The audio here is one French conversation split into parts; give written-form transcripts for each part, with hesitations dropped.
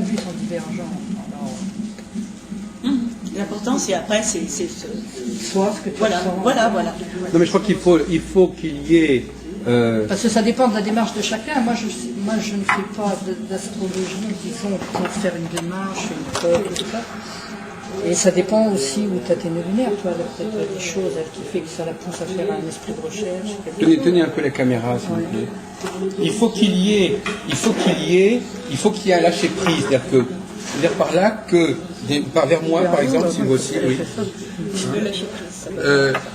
vue sont divergents. L'important, c'est après, c'est Soit ce que tu voilà. Non, mais je crois qu'il faut qu'il y ait... Parce que ça dépend de la démarche de chacun. Moi, je ne fais pas d'astrologie, disons, pour faire une démarche, une preuve, tout ça. Et ça dépend aussi où tu as tes nœuds lunaires. Toi, peut-être des choses qui fait que ça la pousse à faire un esprit de recherche. Tenez un peu la caméra, s'il vous plaît. Il faut qu'il y ait un lâcher prise, c'est-à-dire par là que vers moi, par exemple, si vous aussi, oui.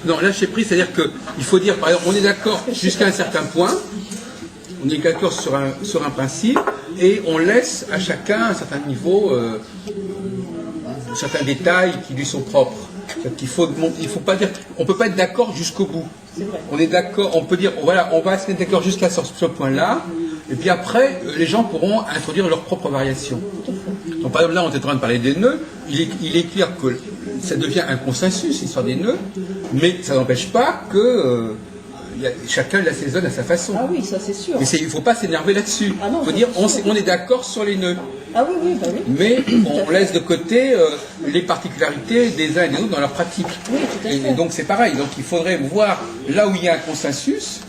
Non, lâcher prise, c'est-à-dire qu'il faut dire, par exemple, on est d'accord jusqu'à un certain point, on est d'accord sur un principe, et on laisse à chacun un certain niveau, certains détails qui lui sont propres. Il faut pas dire, on peut pas être d'accord jusqu'au bout. On est d'accord, on peut dire, voilà, on va se mettre d'accord jusqu'à ce point-là, et puis après, les gens pourront introduire leurs propres variations. Donc par exemple, là, on est en train de parler des nœuds, il est clair que ça devient un consensus, l'histoire des nœuds, mais ça n'empêche pas que chacun l'assaisonne à sa façon. Ah oui, ça c'est sûr. Mais il ne faut pas s'énerver là-dessus. Il faut dire, on est d'accord sur les nœuds. Ah oui, bah oui. Mais on laisse de côté les particularités des uns et des autres dans leur pratique. Oui, tout à fait. Et donc c'est pareil. Donc il faudrait voir là où il y a un consensus,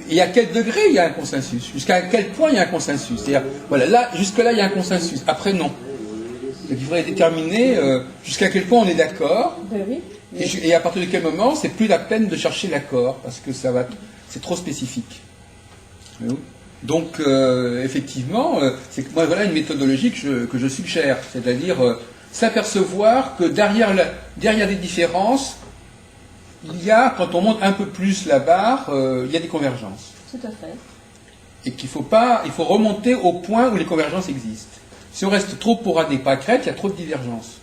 et à quel degré il y a un consensus. Jusqu'à quel point il y a un consensus. C'est-à-dire, voilà, là, jusque-là il y a un consensus. Après, non. Donc il faudrait déterminer jusqu'à quel point on est d'accord. Ben oui. Et à partir de quel moment c'est plus la peine de chercher l'accord, parce que c'est trop spécifique. Donc, effectivement, c'est que moi, voilà une méthodologie que je suggère, c'est-à-dire s'apercevoir que derrière des différences, il y a, quand on monte un peu plus la barre, il y a des convergences. Tout à fait. Et qu'il faut remonter au point où les convergences existent. Si on reste trop pour des pâquerettes, il y a trop de divergences.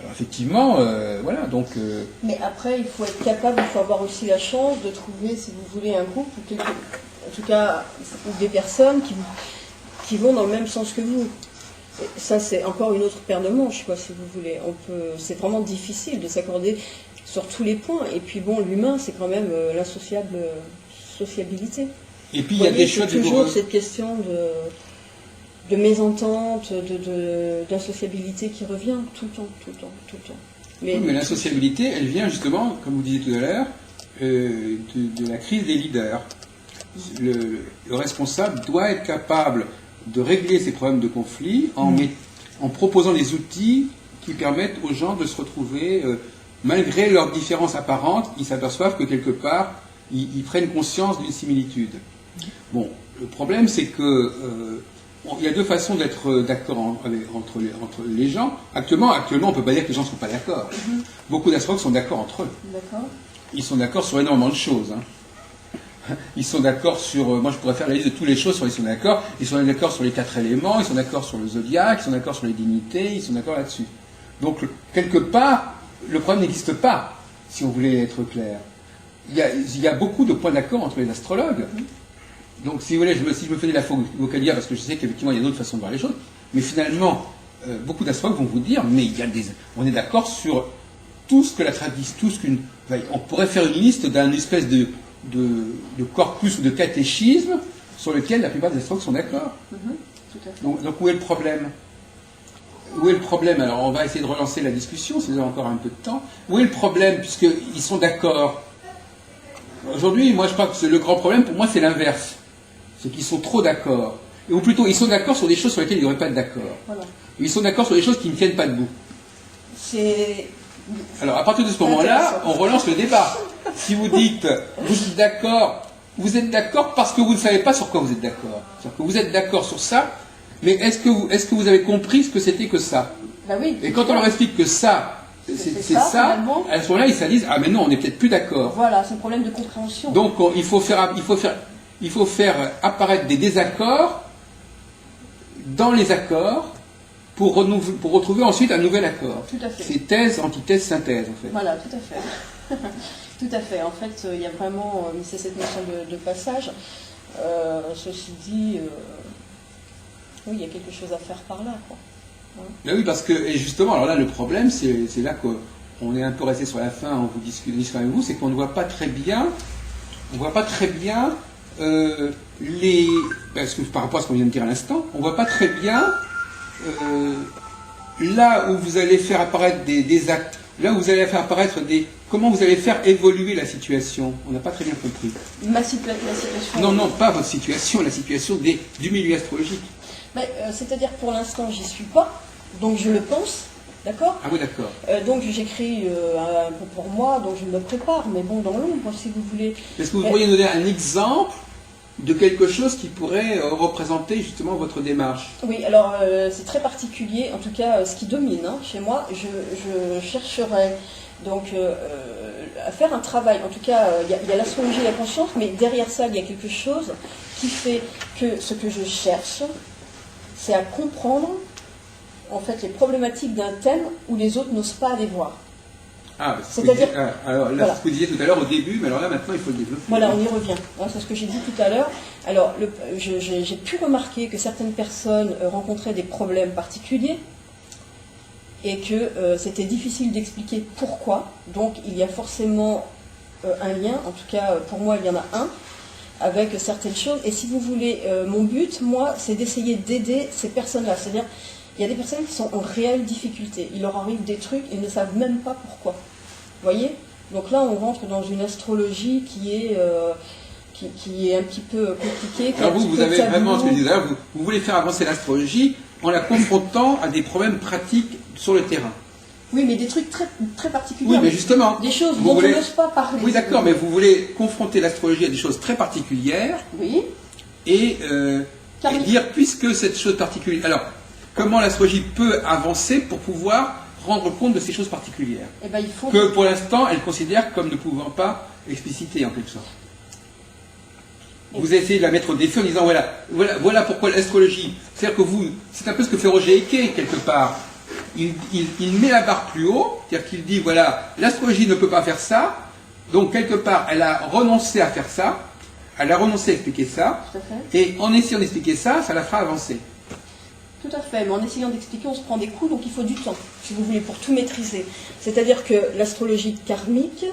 Alors, effectivement, voilà, donc... Mais après, il faut être capable, il faut avoir aussi la chance de trouver, si vous voulez, un groupe, ou en tout cas, des personnes qui vont dans le même sens que vous. Et ça, c'est encore une autre paire de manches, quoi, si vous voulez. C'est vraiment difficile de s'accorder sur tous les points. Et puis bon, l'humain, c'est quand même l'insociable sociabilité. Et puis, il y a des choses... toujours cette question de mésentente, d'insociabilité qui revient tout le temps. Mais l'insociabilité, elle vient justement, comme vous disiez tout à l'heure, de la crise des leaders. Le responsable doit être capable de régler ces problèmes de conflit en proposant des outils qui permettent aux gens de se retrouver, malgré leurs différences apparentes, ils s'aperçoivent que quelque part, ils prennent conscience d'une similitude. Bon, le problème, c'est que il y a deux façons d'être d'accord entre les gens. Actuellement, on ne peut pas dire que les gens ne sont pas d'accord. Beaucoup d'astrologues sont d'accord entre eux. D'accord. Ils sont d'accord sur énormément de choses. Ils sont d'accord sur... moi, je pourrais faire la liste de toutes les choses sur lesquelles ils sont d'accord. Ils sont d'accord sur les 4 éléments, ils sont d'accord sur le zodiaque, ils sont d'accord sur les dignités, ils sont d'accord là-dessus. Donc, quelque part, le problème n'existe pas, si on voulait être clair. Il y a beaucoup de points d'accord entre les astrologues. Donc, si vous voulez, si je me faisais la vocalière, parce que je sais qu'effectivement, il y a d'autres façons de voir les choses, mais finalement, beaucoup d'astrologues vont vous dire, mais on est d'accord sur tout ce que la tradition, on pourrait faire une liste d'un espèce de corpus ou de catéchisme sur lequel la plupart des astrologues sont d'accord. Donc, où est le problème? Où est le problème? Alors, on va essayer de relancer la discussion, si vous avez encore un peu de temps. Où est le problème, puisqu'ils sont d'accord? Aujourd'hui, moi, je crois que le grand problème, pour moi, c'est l'inverse. C'est qu'ils sont trop d'accord. Ou plutôt, ils sont d'accord sur des choses sur lesquelles ils ne devraient pas être d'accord. Voilà. Ils sont d'accord sur des choses qui ne tiennent pas debout. Alors, à partir de ce moment-là, on relance le débat. Si vous dites, vous êtes d'accord parce que vous ne savez pas sur quoi vous êtes d'accord. C'est-à-dire que vous êtes d'accord sur ça, mais est-ce que vous avez compris ce que c'était que ça? Ben oui. Et quand on leur explique que ça, c'est ça, à ce moment-là, ils se disent, ah mais non, on n'est peut-être plus d'accord. Voilà, c'est un problème de compréhension. Donc, il faut faire apparaître des désaccords dans les accords pour retrouver ensuite un nouvel accord. Tout à fait. C'est thèse, antithèse, synthèse, en fait. Voilà, tout à fait. Tout à fait. En fait, il y a vraiment, c'est cette notion de passage. Ceci dit, oui, il y a quelque chose à faire par là, quoi. Ben oui, parce que, et justement, alors là, le problème, c'est là qu'on est un peu resté sur la fin en vous discutant avec vous, c'est qu'on ne voit pas très bien, parce que par rapport à ce qu'on vient de dire à l'instant, on ne voit pas très bien là où vous allez faire apparaître des actes, là où vous allez faire apparaître comment vous allez faire évoluer la situation. On n'a pas très bien compris. La situation. Non, non, pas votre situation, la situation du milieu astrologique. C'est-à-dire pour l'instant, j'y suis pas, donc je le pense, d'accord. Ah oui, d'accord. Donc j'écris un peu pour moi, donc je me prépare, mais bon, dans l'ombre, si vous voulez. Est-ce que vous pourriez nous donner un exemple de quelque chose qui pourrait représenter justement votre démarche? Oui, alors c'est très particulier, en tout cas ce qui domine chez moi, je chercherais donc à faire un travail, en tout cas il y a l'astrologie et la conscience, mais derrière ça il y a quelque chose qui fait que ce que je cherche, c'est à comprendre en fait les problématiques d'un thème où les autres n'osent pas aller voir. Ah, c'est-à-dire, alors là, voilà. ce que vous disiez tout à l'heure au début, mais alors là maintenant il faut le développer. Voilà, on y revient. C'est ce que j'ai dit tout à l'heure. Alors, j'ai pu remarquer que certaines personnes rencontraient des problèmes particuliers et que c'était difficile d'expliquer pourquoi. Donc, il y a forcément un lien, en tout cas pour moi il y en a un, avec certaines choses. Et si vous voulez, mon but, moi, c'est d'essayer d'aider ces personnes-là. C'est-à-dire, il y a des personnes qui sont en réelle difficulté. Il leur arrive des trucs, ils ne savent même pas pourquoi. Vous voyez? Donc là, on rentre dans une astrologie qui est un petit peu compliquée. Alors vous avez vraiment, ce que je disais, vous voulez faire avancer l'astrologie en la confrontant à des problèmes pratiques sur le terrain. Oui, mais des trucs très, très particuliers. Oui, mais justement. Des choses dont on n'ose pas parler. Oui, d'accord, mais vous voulez confronter l'astrologie à des choses très particulières. Oui. Et dire, puisque cette chose particulière... Alors, comment l'astrologie peut avancer pour pouvoir rendre compte de ces choses particulières que pour l'instant elle considère comme ne pouvant pas expliciter en quelque sorte. Vous essayez de la mettre au défi en disant voilà pourquoi l'astrologie, c'est-à-dire que c'est un peu ce que fait Roger Eke quelque part. Il met la barre plus haut, c'est-à-dire qu'il dit voilà, l'astrologie ne peut pas faire ça, donc quelque part elle a renoncé à faire ça, elle a renoncé à expliquer ça, et en essayant d'expliquer ça, ça la fera avancer. Tout à fait, mais en essayant d'expliquer, on se prend des coups, donc il faut du temps, si vous voulez, pour tout maîtriser. C'est-à-dire que l'astrologie karmique,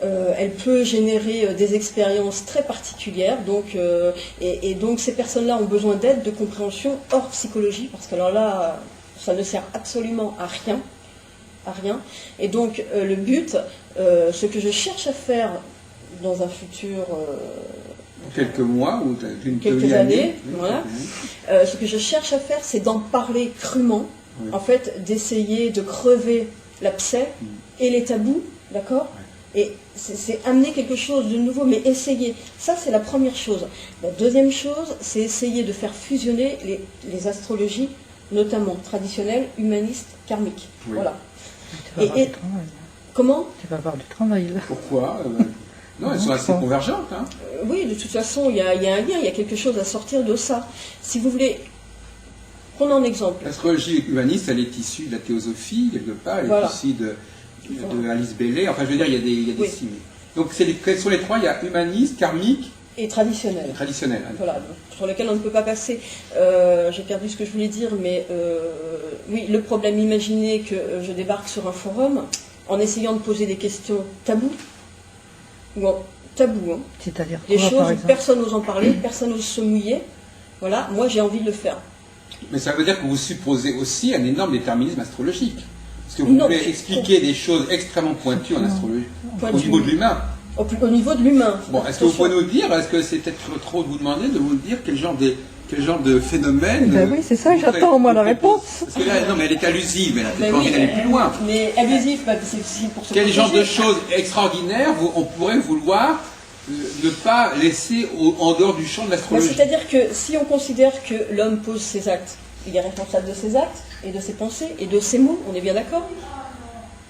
elle peut générer des expériences très particulières, donc, et donc ces personnes-là ont besoin d'aide, de compréhension hors psychologie, parce que alors là, ça ne sert absolument à rien. Et donc le but, ce que je cherche à faire dans un futur... quelques mois ou quelques années, voilà. Ce que je cherche à faire, c'est d'en parler crûment, en fait, d'essayer de crever l'abcès et les tabous, d'accord? Et c'est amener quelque chose de nouveau, mais essayer. Ça, c'est la première chose. La deuxième chose, c'est essayer de faire fusionner les astrologies, notamment traditionnelles, humanistes, karmiques. Oui. Voilà. Tu vas avoir du travail. Comment? Tu vas avoir du travail, là. Pourquoi Non, elles sont assez convergentes. Hein. Oui, de toute façon, il y a un lien, il y a quelque chose à sortir de ça. Si vous voulez, prenons un exemple. L'astrologie humaniste, elle est issue de la théosophie, quelque part, elle est issue de Alice Bailey. Enfin, je veux dire, il y a des signes. Donc, quels sont les trois? Il y a humaniste, karmique et traditionnel. Hein. Voilà, sur lesquels on ne peut pas passer. J'ai perdu ce que je voulais dire, mais oui, le problème, imaginez que je débarque sur un forum en essayant de poser des questions tabous. Tabou, hein. C'est-à-dire des choses où personne n'ose en parler, personne n'ose se mouiller. Voilà, moi j'ai envie de le faire. Mais ça veut dire que vous supposez aussi un énorme déterminisme astrologique. Parce que vous pouvez expliquer des choses extrêmement pointues en astrologie, au niveau de l'humain. Au niveau de l'humain. Bon, est-ce que vous pouvez nous dire, est-ce que c'est peut-être trop de vous demander de vous dire quel genre de phénomène Ben oui, c'est ça, j'attends moi la réponse. Parce que là, non, mais elle est allusive, elle a peut-être envie d'aller plus loin. Mais allusive, c'est pour se Quel genre de choses extraordinaires on pourrait vouloir ne pas laisser en dehors du champ de l'astrologie? C'est-à-dire que si on considère que l'homme pose ses actes, il est responsable de ses actes et de ses pensées et de ses mots, on est bien d'accord?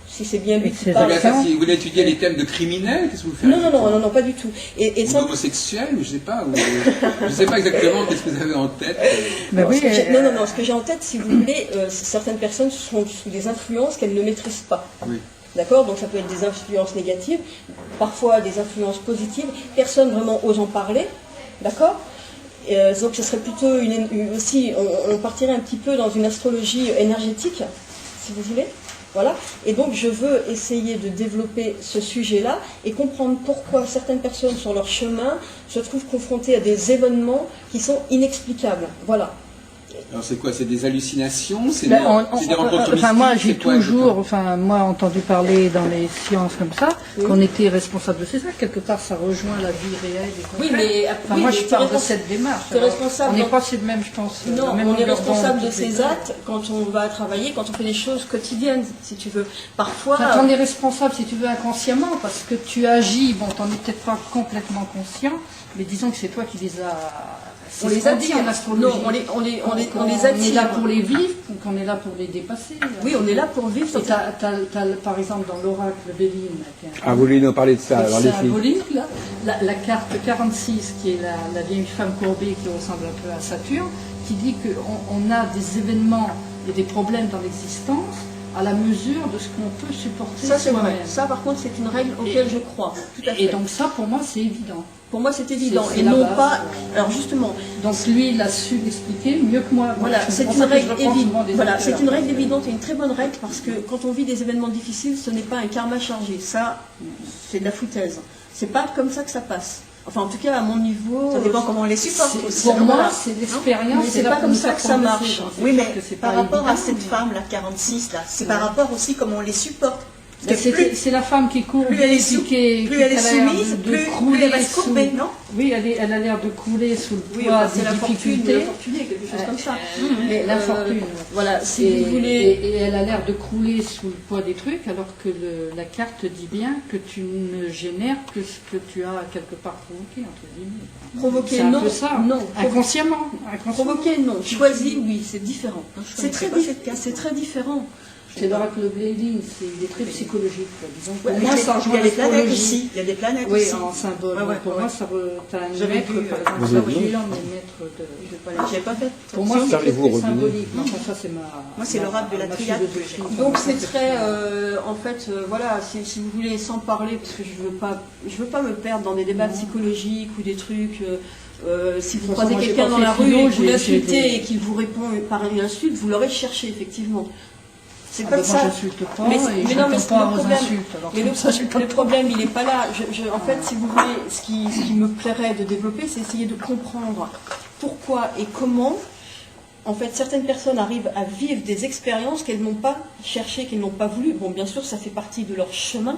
Si c'est bien lui qui parle. Si vous voulez étudier les thèmes de criminels, qu'est-ce que vous faites? Non, pas du tout. Ou d'homosexuels, je ne sais pas exactement qu'est-ce que vous avez en tête. Non, ce que j'ai en tête, si vous voulez, certaines personnes sont sous des influences qu'elles ne maîtrisent pas. Oui. D'accord? Donc ça peut être des influences négatives, parfois des influences positives, personne vraiment ose en parler, d'accord? Donc ce serait plutôt aussi, on partirait un petit peu dans une astrologie énergétique, si vous voulez. Voilà. Et donc je veux essayer de développer ce sujet-là et comprendre pourquoi certaines personnes sur leur chemin se trouvent confrontées à des événements qui sont inexplicables. Voilà. Alors c'est quoi? C'est des hallucinations? C'est Ben, des rencontres mystiques? moi, j'ai C'est quoi, toujours, moi, entendu parler dans les sciences comme ça, qu'on était responsable de ça. Quelque part, ça rejoint la vie réelle. Et Oui, concrète. mais moi, je parle de cette démarche. t'es responsable On n'est dans- pas sur le même, je pense. Non, la même on est longueur responsable d'onde de toutes les ses deux. actes quand on va travailler, quand on fait des choses quotidiennes, si tu veux. Parfois, T'en es responsable, si tu veux, inconsciemment, parce que tu agis, bon, t'en es peut-être pas complètement conscient, mais disons que c'est toi qui les as... on les attire. en astrologie. Non, on les On est là attire. pour les vivre, ou qu'on est là pour les dépasser. Oui, on est là pour vivre. Et par exemple, dans l'oracle Béline, qui est un Ah, vous voulez nous parler de ça, alors les filles? symbolique, là, la carte 46, qui est la vieille femme courbée qui ressemble un peu à Saturne, qui dit qu'on a des événements et des problèmes dans l'existence à la mesure de ce qu'on peut supporter Ça, c'est vrai. soi-même. Ça, par contre, c'est une règle auquel je crois. Tout à fait. Et donc ça, pour moi, c'est évident. Pour moi, c'est évident. C'est Et la non base. pas. Alors, justement, Donc lui, il a su l'expliquer mieux que moi. voilà, Moi, c'est pour une ça que règle je reprends souvent évidente. des Voilà, auteurs. c'est une règle évidente et une très bonne règle parce que quand on vit des événements difficiles, ce n'est pas un karma chargé. Ça, c'est de la foutaise. C'est pas comme ça que ça passe. Enfin, en tout cas, à mon niveau. Ça dépend comment on les supporte aussi. Pour moi, Voilà. c'est l'expérience. Mais c'est pas comme ça que ça marche. Oui, mais que c'est par pas rapport à évident, cette mais- femme, la 46, là, c'est par rapport aussi comment on les supporte. Ben, Parce que plus, c'est la femme qui court, plus elle est, plus plus elle est soumise, plus elle reste courbée, non? Oui, elle a l'air de couler sous le Oui, poids enfin, c'est des la fortune, difficultés. la fortunée, quelque chose comme ça. Mais la fortune. Voilà, si Et, vous voulez. et elle a l'air de crouler sous le poids des trucs, alors que la carte dit bien que tu ne génères que ce que tu as quelque part provoqué, entre guillemets. Provoquer, C'est un non. peu ça. Non. Inconsciemment. Provoquer, non. Choisi, oui, c'est différent. C'est très, pas cette carte. c'est très différent. C'est l'oracle de Blading, il est très psychologique. Quoi. Disons, pour Ouais, moi, ça il rejoint y a des planètes l'astrologie. aussi. Il y a des planètes Oui, aussi. en symbole. Ouais, ouais, pour ouais. moi, ça t'as un J'avais maître, vu, par exemple, Vous avez vu Saturne, les maîtres de... Je n'avais pas fait. Pour moi, c'est très, Servez-vous au très robinet. symbolique. Mais enfin, ça, c'est ma... Moi, c'est l'oracle de la ma triade que philosophie. j'ai. Donc c'est très, en fait, voilà, si vous voulez, sans parler, parce que je veux pas me perdre dans des débats psychologiques ou des trucs. Si vous De toute croisez façon, moi, j'ai quelqu'un pas dans fait la rue philo, et que vous j'ai l'insultez des- et qu'il vous répond par une insulte, vous l'aurez cherché effectivement. C'est Ah pas ben, ça. moi, j'insulte pas, Mais, et mais je non, mais réponds pas le aux problème, insultes. Alors, mais comme ça, j'ai pas le problème, il n'est pas là. En fait, si vous voulez, ce qui me plairait de développer, c'est essayer de comprendre pourquoi et comment, en fait, certaines personnes arrivent à vivre des expériences qu'elles n'ont pas cherchées, qu'elles n'ont pas voulu. Bon, bien sûr, ça fait partie de leur chemin,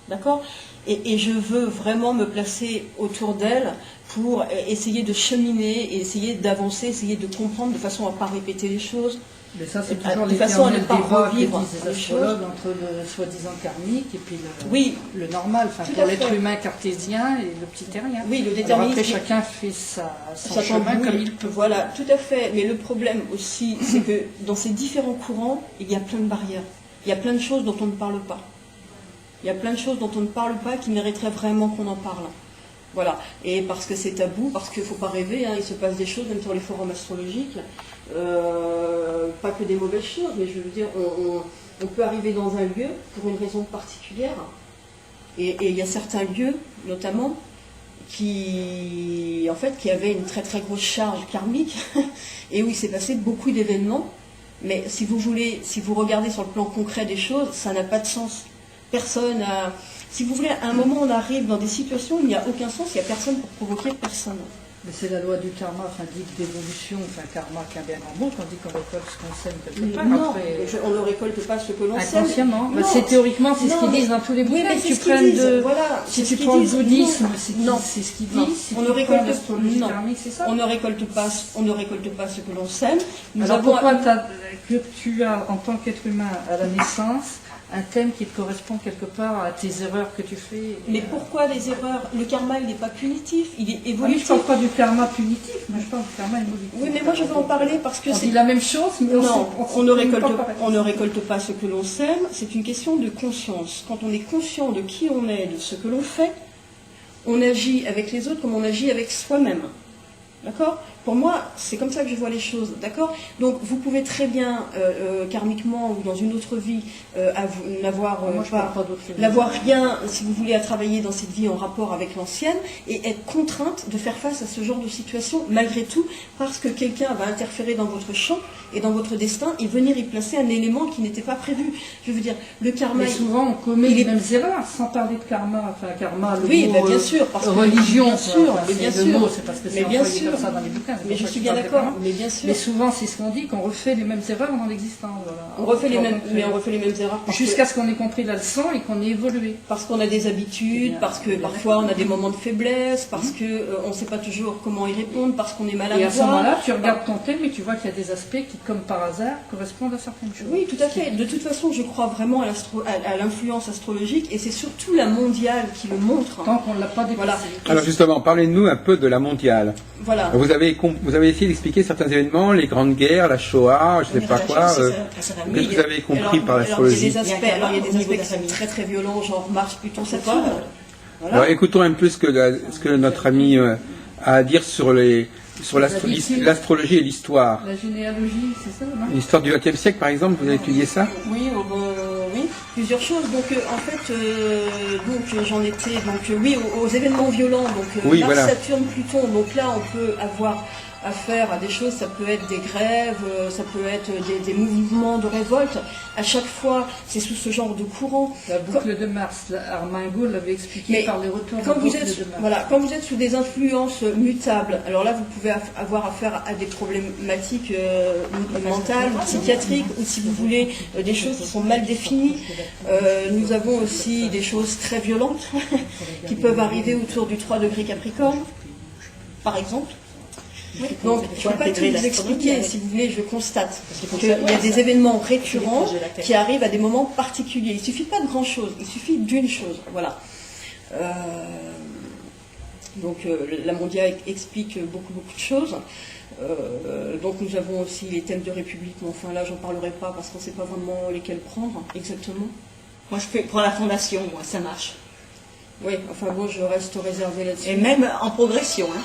d'accord ? Et je veux vraiment me placer autour d'elles pour essayer de cheminer, et essayer d'avancer, essayer de comprendre de façon à ne pas répéter les choses. Mais ça, c'est de toujours façon à ne l'éternel pas débat que revivre disent les les astrologues entre le soi-disant karmique et puis Oui, le normal, enfin, Tout pour à l'être fait. humain cartésien et le petit terrien. oui, le Alors déterminisme. après, chacun fait son Ça chemin tambouille. comme il peut. Voilà, tout à fait. Mais le problème aussi, c'est que dans ces différents courants, il y a plein de barrières. Il y a plein de choses dont on ne parle pas. Il y a plein de choses dont on ne parle pas qui mériteraient vraiment qu'on en parle. Voilà. Et parce que c'est tabou, parce qu'il ne faut pas rêver, hein, il se passe des choses, même sur les forums astrologiques. Pas que des mauvaises choses, mais je veux dire, on peut arriver dans un lieu pour une raison particulière. Et il y a certains lieux, notamment, qui avaient une très très grosse charge karmique et où il s'est passé beaucoup d'événements. Mais si vous voulez, si vous regardez sur le plan concret des choses, ça n'a pas de sens. Personne a... Si vous voulez, à un moment, on arrive dans des situations où il n'y a aucun sens, il n'y a personne pour provoquer personne. Mais c'est la loi du karma, enfin, dite d'évolution, enfin, karma qui a bien grand mot, quand on dit qu'on récolte ce qu'on sème quelque part. Non, Après, on ne récolte pas ce que l'on sème. inconsciemment. Bah, Non. c'est théoriquement, c'est ce Non, qu'ils mais- disent dans tous les Oui, bouquins. mais Si c'est tu ce qu'ils prennes disent. de... Voilà, Si c'est tu ce qu'ils prends le disent. bouddhisme, Non. c'est ce qu'ils Non. disent. Si On tu ne prends récolte- l'astrologie non. karmique, c'est ça. On ne récolte pas ce que l'on sème. Nous Alors avons pourquoi que tu as, en tant qu'être humain, à la naissance, un thème qui te correspond quelque part à tes erreurs que tu fais? Mais pourquoi les erreurs? Le karma, il n'est pas punitif, il est Ah oui, je ne évolutif. parle pas du karma punitif, mais je parle du karma évolutif. Oui, mais moi je veux en parler parce que On c'est... dit la même chose, mais Non, on ne pas récolte pas ce que l'on sème, c'est une question de conscience. Quand on est conscient de qui on est, de ce que l'on fait, on agit avec les autres comme on agit avec soi-même. D'accord? Pour moi, c'est comme ça que je vois les choses, d'accord? Donc, vous pouvez très bien, karmiquement ou dans une autre vie, Moi, je parle pas d'autre chose. n'avoir rien, si vous voulez, à travailler dans cette vie en rapport avec l'ancienne, et être contrainte de faire face à ce genre de situation, malgré tout, parce que quelqu'un va interférer dans votre champ et dans votre destin, et venir y placer un élément qui n'était pas prévu. Je veux dire, le karma... Mais souvent, on commet les mêmes erreurs, sans parler de karma. Enfin, karma, le Oui, mot, bah, bien sûr, parce que- religion, bien sûr, mais bien le sûr. mot, c'est parce que Mais c'est bien employé sûr. comme ça dans les bouquins. c'est Mais pour je ça suis qu'il bien parle de d'accord, karma. mais bien sûr. Mais souvent, c'est ce qu'on dit, qu'on refait les mêmes erreurs dans l'existence. Voilà. On refait les Donc, mêmes, mais on refait les mêmes erreurs parce que- jusqu'à ce qu'on ait compris la leçon et qu'on ait évolué. parce qu'on a des habitudes, parce que parfois on a des moments de faiblesse, parce que on ne sait pas toujours comment y répondre, parce qu'on est malade. Et à ce moment-là, tu regardes ton thème et tu vois qu'il y a des aspects qui, comme par hasard, correspondent à certaines choses. Oui, tout à fait. De toute façon, je crois vraiment à l'influence astrologique, et c'est surtout la mondiale qui le montre. Tant qu'on ne l'a pas dépassé. Voilà. Alors justement, parlez-nous un peu de la mondiale. Voilà. Vous avez essayé d'expliquer certains événements, les grandes guerres, la Shoah, je ne sais pas quoi. Qu'est-ce que vous avez compris par l'astrologie? Il y a des aspects, Il y a un il y a des au niveau aspects de qui la sont famille. très très violents, genre Mars, Pluton, Saturne. Voilà. Voilà. Alors écoutons un peu ce que notre ami a à dire sur l'astrologie et l'histoire. La généalogie, c'est ça, non? L'histoire du XXe siècle, par exemple, vous avez étudié ça? Oui, oui, plusieurs choses. Donc en fait, donc j'en étais oui aux événements violents. Donc Oui, Mars, voilà. Saturne, Pluton. Donc là, on peut avoir affaire à des choses. Ça peut être des grèves, ça peut être des mouvements de révolte. À chaque fois, c'est sous ce genre de courant. La boucle de Mars, Armingo l'avait expliqué Mais par les retours de Quand la vous boucle êtes, de Mars. voilà, quand vous êtes sous des influences mutables, alors là, vous pouvez avoir affaire à des problématiques mentales, psychiatriques, ou si vous voulez, des choses qui sont mal définies. Nous avons aussi des choses très violentes qui peuvent arriver autour du 3 degrés Capricorne, par exemple. Donc, je ne peux pas tout vous expliquer, si vous voulez, je constate qu'il y a des événements récurrents qui arrivent à des moments particuliers. Il ne suffit pas de grand-chose, il suffit d'une chose. Voilà. Donc, la mondiale explique beaucoup de choses. Donc, nous avons aussi les thèmes de République, mais enfin là, j'en parlerai pas parce qu'on ne sait pas vraiment lesquels prendre exactement. Moi, prends la fondation, moi, ça marche. Oui, enfin bon, je reste réservée là-dessus. Et même en progression, hein.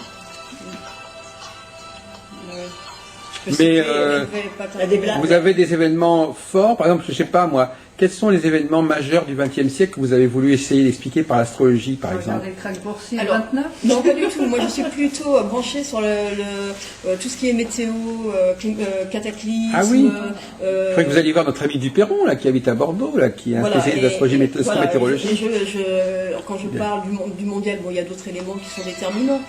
Je peux Mais, citer, je vais pas il y a des blagues. Vous avez des événements forts, par exemple, je ne sais pas moi, quels sont les événements majeurs du XXe siècle que vous avez voulu essayer d'expliquer par l'astrologie, par exemple? Regardez le crâne boursier, Alors, 29. Non, pas du tout. Moi, je suis plutôt branchée sur tout ce qui est météo, cataclysme. Ah oui. Je crois que vous alliez voir notre ami Duperron, là, qui habite à Bordeaux, là, qui est un spécialiste d'astrologie météorologie. Quand je parle du mondial, bon, il y a d'autres éléments qui sont déterminants.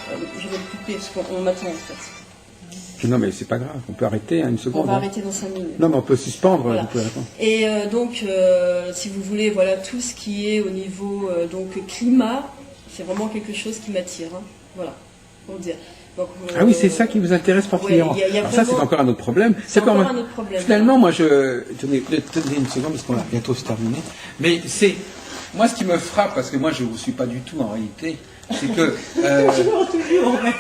Je vais le couper parce qu'on m'attend en fait. Non, mais c'est pas grave, on peut arrêter une On seconde. va hein. arrêter dans 5 minutes. Non, mais on peut suspendre, Voilà. vous pouvez répondre. Et donc, si vous voulez, voilà, tout ce qui est au niveau donc climat, c'est vraiment quelque chose qui m'attire. Hein. Voilà, pour dire. Donc, Ah oui, c'est ça qui vous intéresse particulièrement. ouais, il y a Alors ça, c'est vraiment- encore un autre problème. C'est encore moi- un autre problème. Finalement, moi, tenez une seconde, parce qu'on va bientôt se terminer. Mais c'est... Moi, ce qui me frappe, parce que moi, je ne vous suis pas du tout en réalité, c'est que... Toujours, mais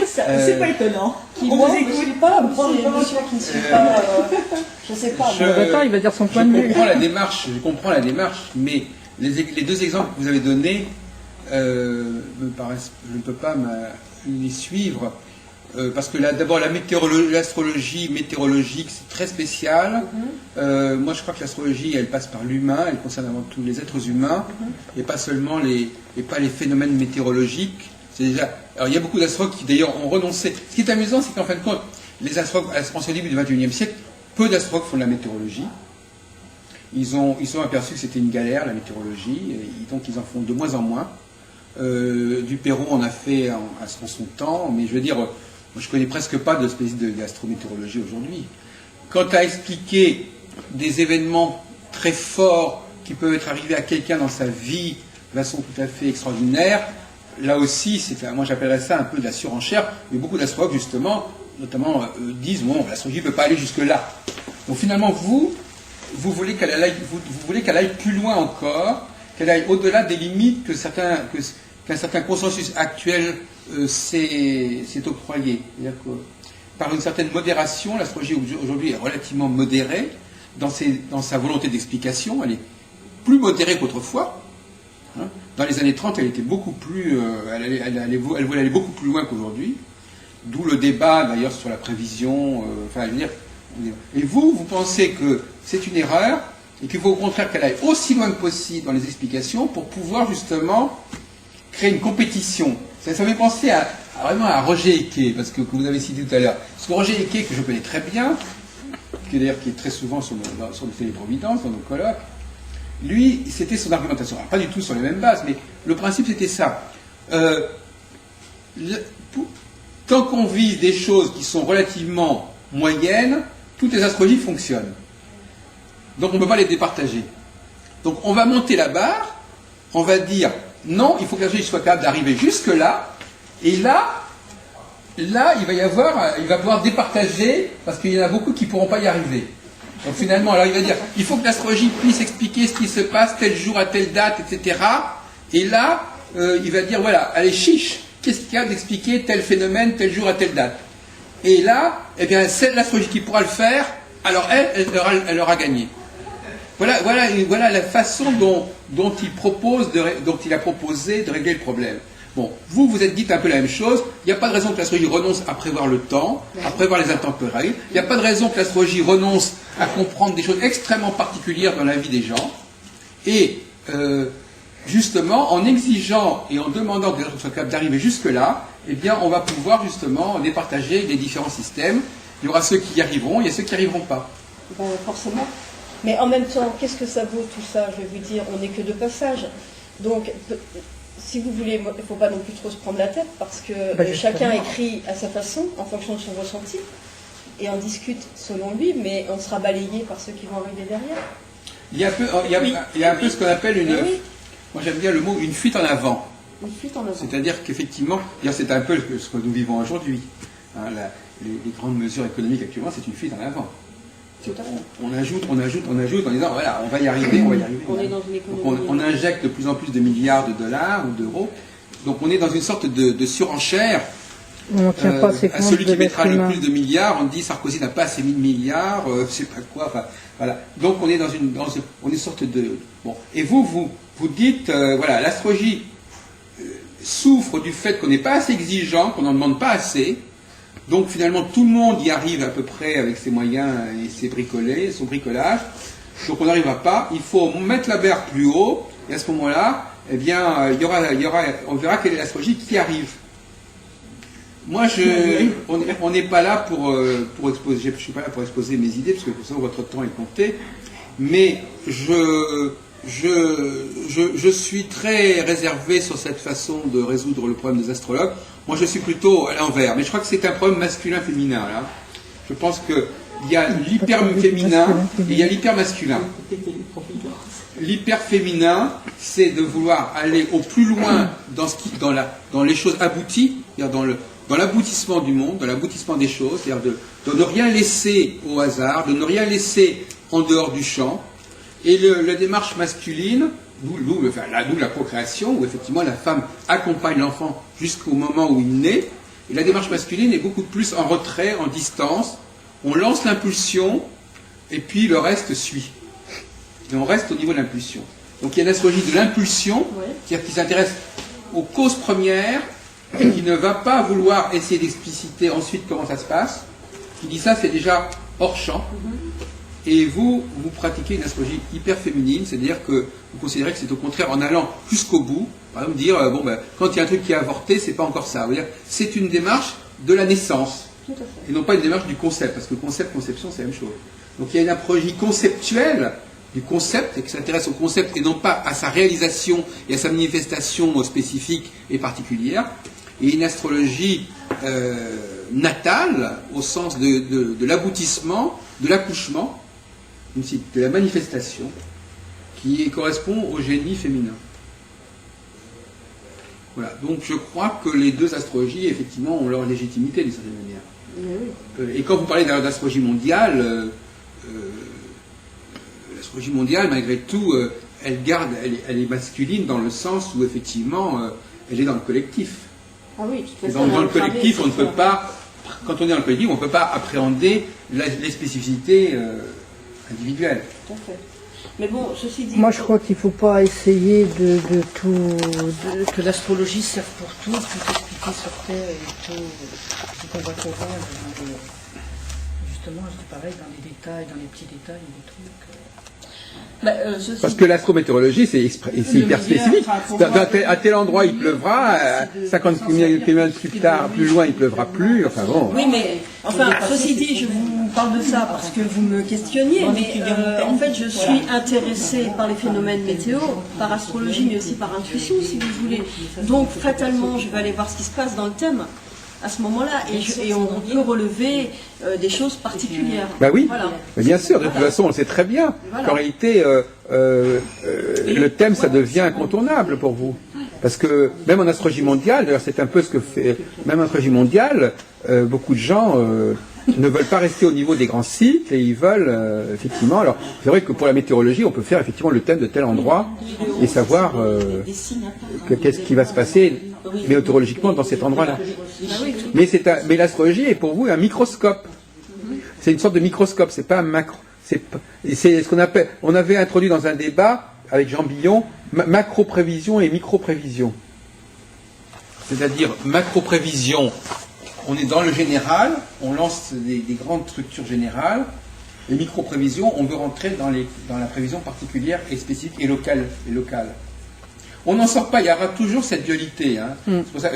c'est pas étonnant. On Moi, vous je ne écoute. suis pas, c'est monsieur qui ne suit pas, je sais pas. Je- On va pas, il va dire son point de vue. je comprends la démarche, mais les deux exemples que vous avez donnés me paraissent, je ne peux pas les suivre, parce que d'abord l'astrologie météorologique, c'est très spécial. Moi, je crois que l'astrologie, elle passe par l'humain, elle concerne avant tout les êtres humains, et pas seulement les phénomènes météorologiques. C'est déjà. Alors, il y a beaucoup d'astrologues qui d'ailleurs ont renoncé. Ce qui est amusant, c'est qu'en fin de compte, les astrologues, en ce début du XXIe siècle, peu d'astrologues font de la météorologie. Ils ont aperçu que c'était une galère, la météorologie, et donc ils en font de moins en moins. Duperron en a fait à son temps, mais je veux dire, moi, je connais presque pas de spécialiste d'astrométéorologie aujourd'hui. Quant à expliquer des événements très forts qui peuvent être arrivés à quelqu'un dans sa vie de façon tout à fait extraordinaire, là aussi, moi j'appellerais ça un peu de la surenchère, mais beaucoup d'astrologues justement, notamment, disent bon, l'astrologie ne peut pas aller jusque-là. Donc finalement, vous voulez qu'elle aille plus loin encore, qu'elle aille au-delà des limites qu'un certain consensus actuel s'est octroyé. C'est-à-dire que par une certaine modération, l'astrologie aujourd'hui est relativement modérée dans sa volonté d'explication. Elle est plus modérée qu'autrefois. Dans les années 30, elle était beaucoup plus, elle voulait aller beaucoup plus loin qu'aujourd'hui. D'où le débat d'ailleurs sur la prévision. Enfin, je veux dire, et vous pensez que c'est une erreur et qu'il faut au contraire qu'elle aille aussi loin que possible dans les explications pour pouvoir justement créer une compétition. Ça fait penser vraiment à Roger Eke, parce que vous avez cité tout à l'heure. Parce que Roger Eke, que je connais très bien, qui est très souvent sur le Télé-Providence, dans nos colloques, lui, c'était son argumentation. Alors, pas du tout sur les mêmes bases, mais le principe c'était ça. Tant qu'on vise des choses qui sont relativement moyennes, toutes les astrologies fonctionnent. Donc on ne peut pas les départager. Donc on va monter la barre, on va dire non, il faut que l'astrologie soit capable d'arriver jusque-là, et là, il va pouvoir départager, parce qu'il y en a beaucoup qui ne pourront pas y arriver. Donc finalement, alors il va dire, il faut que l'astrologie puisse expliquer ce qui se passe tel jour à telle date, etc. Et là, il va dire, voilà, allez chiche, qu'est-ce qu'il y a d'expliquer tel phénomène, tel jour à telle date. Et là, eh bien, c'est l'astrologie qui pourra le faire, alors elle aura gagné. Voilà la façon dont il a proposé de régler le problème. Bon, vous êtes dit un peu la même chose. Il n'y a pas de raison que l'astrologie renonce à prévoir le temps, à prévoir les intempéries. Il n'y a pas de raison que l'astrologie renonce à comprendre des choses extrêmement particulières dans la vie des gens. Et justement, en exigeant et en demandant que les autres soient capables d'arriver jusque-là, eh bien, on va pouvoir justement départager les différents systèmes. Il y aura ceux qui y arriveront, il y a ceux qui n'y arriveront pas. Ben, forcément. Mais en même temps, qu'est-ce que ça vaut tout ça? Je vais vous dire, on n'est que de passage. Donc, si vous voulez, il ne faut pas non plus trop se prendre la tête, parce que chacun écrit à sa façon, en fonction de son ressenti, et en discute selon lui, mais on sera balayé par ceux qui vont arriver derrière. Il y a un peu ce qu'on appelle une... Moi j'aime bien le mot une fuite en avant. Une fuite en avant. C'est-à-dire qu'effectivement, c'est un peu ce que nous vivons aujourd'hui. Hein, les grandes mesures économiques actuellement, c'est une fuite en avant. On ajoute en disant voilà, on va y arriver. On est dans une économie. On injecte de plus en plus de milliards de dollars ou d'euros. Donc on est dans une sorte de surenchère. À celui qui mettra le plus de milliards, on dit Sarkozy n'a pas assez mis de milliards, je sais pas quoi. Enfin, voilà. Donc on est dans une sorte de bon. Et vous dites voilà, l'astrologie souffre du fait qu'on n'est pas assez exigeant, qu'on n'en demande pas assez. Donc finalement tout le monde y arrive à peu près avec ses moyens et ses bricolés, son bricolage. Donc on n'arrivera pas. Il faut mettre la barre plus haut. Et à ce moment-là, eh bien, on verra quelle est l'astrologie qui arrive. Moi, on n'est pas là pour exposer. Je suis pas là pour exposer mes idées parce que pour ça votre temps est compté. Mais je suis très réservé sur cette façon de résoudre le problème des astrologues. Moi, je suis plutôt à l'envers. Mais je crois que c'est un problème masculin-féminin, là. Je pense qu'il y a l'hyper-féminin et il y a l'hyper-masculin. L'hyper-féminin, c'est de vouloir aller au plus loin dans les choses abouties, c'est-à-dire dans l'aboutissement du monde, dans l'aboutissement des choses, c'est-à-dire de ne rien laisser au hasard, de ne rien laisser en dehors du champ. Et la démarche masculine, d'où la procréation, où effectivement la femme accompagne l'enfant jusqu'au moment où il naît, et la démarche masculine est beaucoup plus en retrait, en distance, on lance l'impulsion, et puis le reste suit. Et on reste au niveau de l'impulsion. Donc il y a une astrologie de l'impulsion, c'est-à-dire qui s'intéresse aux causes premières, et qui ne va pas vouloir essayer d'expliciter ensuite comment ça se passe, qui dit ça c'est déjà hors champ. Et vous pratiquez une astrologie hyper féminine, c'est-à-dire que vous considérez que c'est au contraire en allant jusqu'au bout, par exemple dire, quand il y a un truc qui est avorté, c'est pas encore ça. C'est une démarche de la naissance, et non pas une démarche du concept, parce que conception, c'est la même chose. Donc il y a une astrologie conceptuelle du concept, et qui s'intéresse au concept, et non pas à sa réalisation et à sa manifestation spécifique et particulière, et une astrologie natale, au sens de l'aboutissement, de l'accouchement, de la manifestation, qui correspond au génie féminin. Voilà. Donc je crois que les deux astrologies, effectivement, ont leur légitimité d'une certaine manière. Et quand vous parlez d'astrologie mondiale, l'astrologie mondiale, malgré tout, elle est masculine dans le sens où, effectivement, elle est dans le collectif. Ah oui, dans le collectif, on ne peut pas, quand on est dans le collectif, on ne peut pas appréhender les spécificités individuelles. Tout à fait. Mais bon, ceci dit... Moi, je crois qu'il ne faut pas essayer que l'astrologie serve pour tout expliquer sur Terre et tout qu'on va comprendre. Justement, je dis pareil, dans les détails, dans les petits détails, des trucs. Parce que l'astrométéorologie, c'est hyper spécifique. À tel endroit, il pleuvra, 50 km plus loin, il pleuvra plus. Enfin bon. Oui, mais ceci dit, je vous parle de ça parce que vous me questionniez, mais en fait, je suis intéressée par les phénomènes météo, par astrologie, mais aussi par intuition, si vous voulez. Donc, fatalement, je vais aller voir ce qui se passe dans le thème à ce moment-là, et on peut relever des choses particulières. Bah oui, voilà. Mais bien sûr, de toute façon, on le sait très bien qu'en réalité, le thème, ça devient incontournable pour vous. Parce que même en astrologie mondiale, d'ailleurs c'est un peu ce que fait, même en astrologie mondiale, beaucoup de gens ne veulent pas rester au niveau des grands cycles, et ils veulent, effectivement, alors c'est vrai que pour la météorologie, on peut faire effectivement le thème de tel endroit, et savoir qu'est-ce qui va se passer météorologiquement dans cet endroit-là. Mais l'astrologie est pour vous un microscope. C'est une sorte de microscope, c'est pas un macro. C'est ce qu'on appelle. On avait introduit dans un débat avec Jean Billon macro-prévision et micro-prévision. C'est-à-dire macro-prévision, on est dans le général, on lance des grandes structures générales. Et micro-prévision, on veut rentrer dans la prévision particulière et spécifique et locale. On n'en sort pas, il y aura toujours cette dualité. Hein. C'est pour ça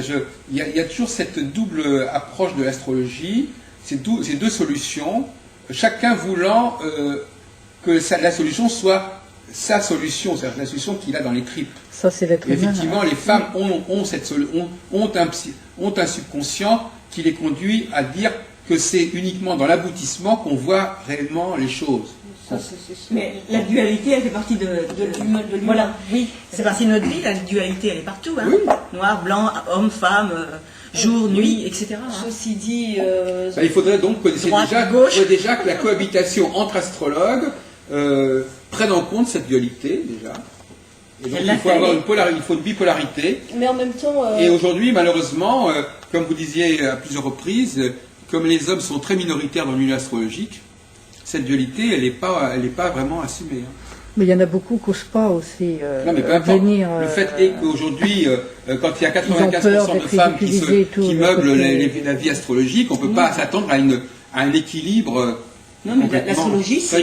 il y a toujours cette double approche de l'astrologie, ces deux solutions, chacun voulant que la solution soit sa solution, c'est-à-dire la solution qu'il a dans les tripes. Ça, c'est l'être humain. Effectivement, les femmes ont un subconscient qui les conduit à dire que c'est uniquement dans l'aboutissement qu'on voit réellement les choses. Mais la dualité, elle fait partie de l'humain. Voilà, oui, c'est partie de notre vie, la dualité, elle est partout. Hein. Oui. Noir, blanc, homme, femme, jour, nuit, etc. Hein. Ceci dit... il faudrait donc déjà que la cohabitation entre astrologues prenne en compte cette dualité, déjà. Et donc, il faut une bipolarité. Mais en même temps... Et aujourd'hui, malheureusement, comme vous disiez à plusieurs reprises, comme les hommes sont très minoritaires dans le milieu astrologique, cette dualité, elle n'est pas vraiment assumée. Hein. Mais il y en a beaucoup qui n'osent pas aussi non, mais peu importe. venir... le fait est qu'aujourd'hui, quand il y a 95% de femmes qui meublent la vie astrologique, on ne peut pas s'attendre à un équilibre... Non, mais l'astrologie, c'est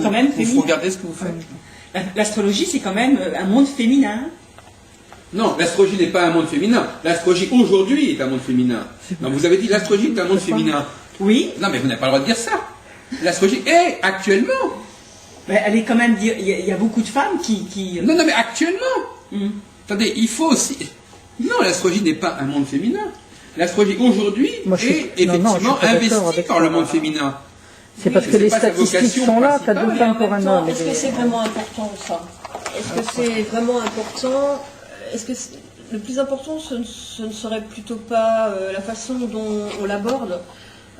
quand même féminin. Vous regardez ce que vous faites. L'astrologie, c'est quand même un monde féminin. Non, l'astrologie n'est pas un monde féminin. L'astrologie aujourd'hui est un monde féminin. Non, vous avez dit l'astrologie est un monde féminin. Oui. Non, mais vous n'avez pas le droit de dire ça. L'astrologie est actuellement. Mais elle est quand même. Il y a beaucoup de femmes qui. Non, mais actuellement. Attendez, il faut aussi. Non, l'astrologie n'est pas un monde féminin. L'astrologie aujourd'hui est effectivement investie par le monde féminin. C'est parce que les statistiques sont là, t'as 2 femmes pour un homme. Est-ce que c'est vraiment important ça? Est-ce que c'est vraiment important? Est-ce que le plus important, ce ne serait plutôt pas la façon dont on l'aborde,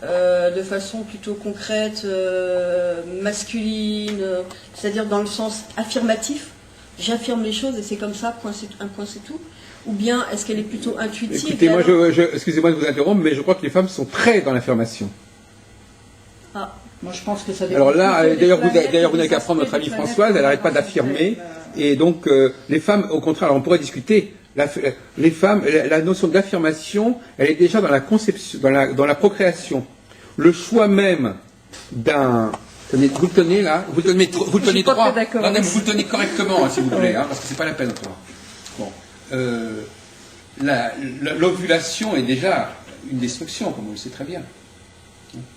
de façon plutôt concrète, masculine, c'est-à-dire dans le sens affirmatif, j'affirme les choses et c'est comme ça, un point c'est tout, ou bien est-ce qu'elle est plutôt intuitive? Écoutez, moi, excusez-moi de vous interrompre, mais je crois que les femmes sont très dans l'affirmation. Ah. Moi, je pense que ça dépend. Alors là, d'ailleurs, vous n'avez qu'à prendre notre amie Françoise, elle n'arrête pas d'affirmer. Et donc, les femmes, au contraire, alors on pourrait discuter, les femmes, la notion d'affirmation, elle est déjà dans la conception, dans la procréation. Le choix même d'un... Vous le tenez là, vous le tenez droit. Non, mais vous le tenez correctement, s'il vous plaît, parce que c'est pas la peine autrement. Bon. L'ovulation est déjà une destruction, comme vous le savez très bien.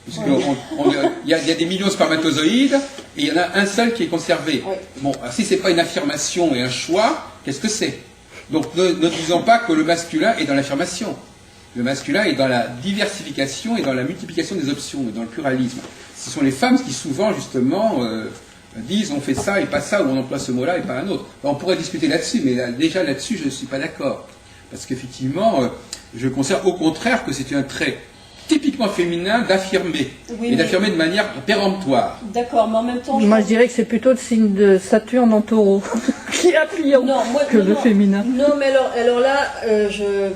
Il y a des millions de spermatozoïdes et il y en a un seul qui est conservé. Bon, si ce n'est pas une affirmation et un choix, qu'est-ce que c'est? Donc ne disons pas que le masculin est dans l'affirmation. Le masculin est dans la diversification et dans la multiplication des options et dans le pluralisme. Ce sont les femmes qui souvent justement disent on fait ça et pas ça, ou on emploie ce mot-là et pas un autre. Alors, on pourrait discuter là-dessus, mais déjà là-dessus je ne suis pas d'accord. Parce qu'effectivement, je considère au contraire que c'est un trait typiquement féminin d'affirmer, et d'affirmer de manière péremptoire. D'accord, mais en même temps... Moi, je dirais que c'est plutôt le signe de Saturne en taureau qui affirme que le féminin. Non, mais alors là,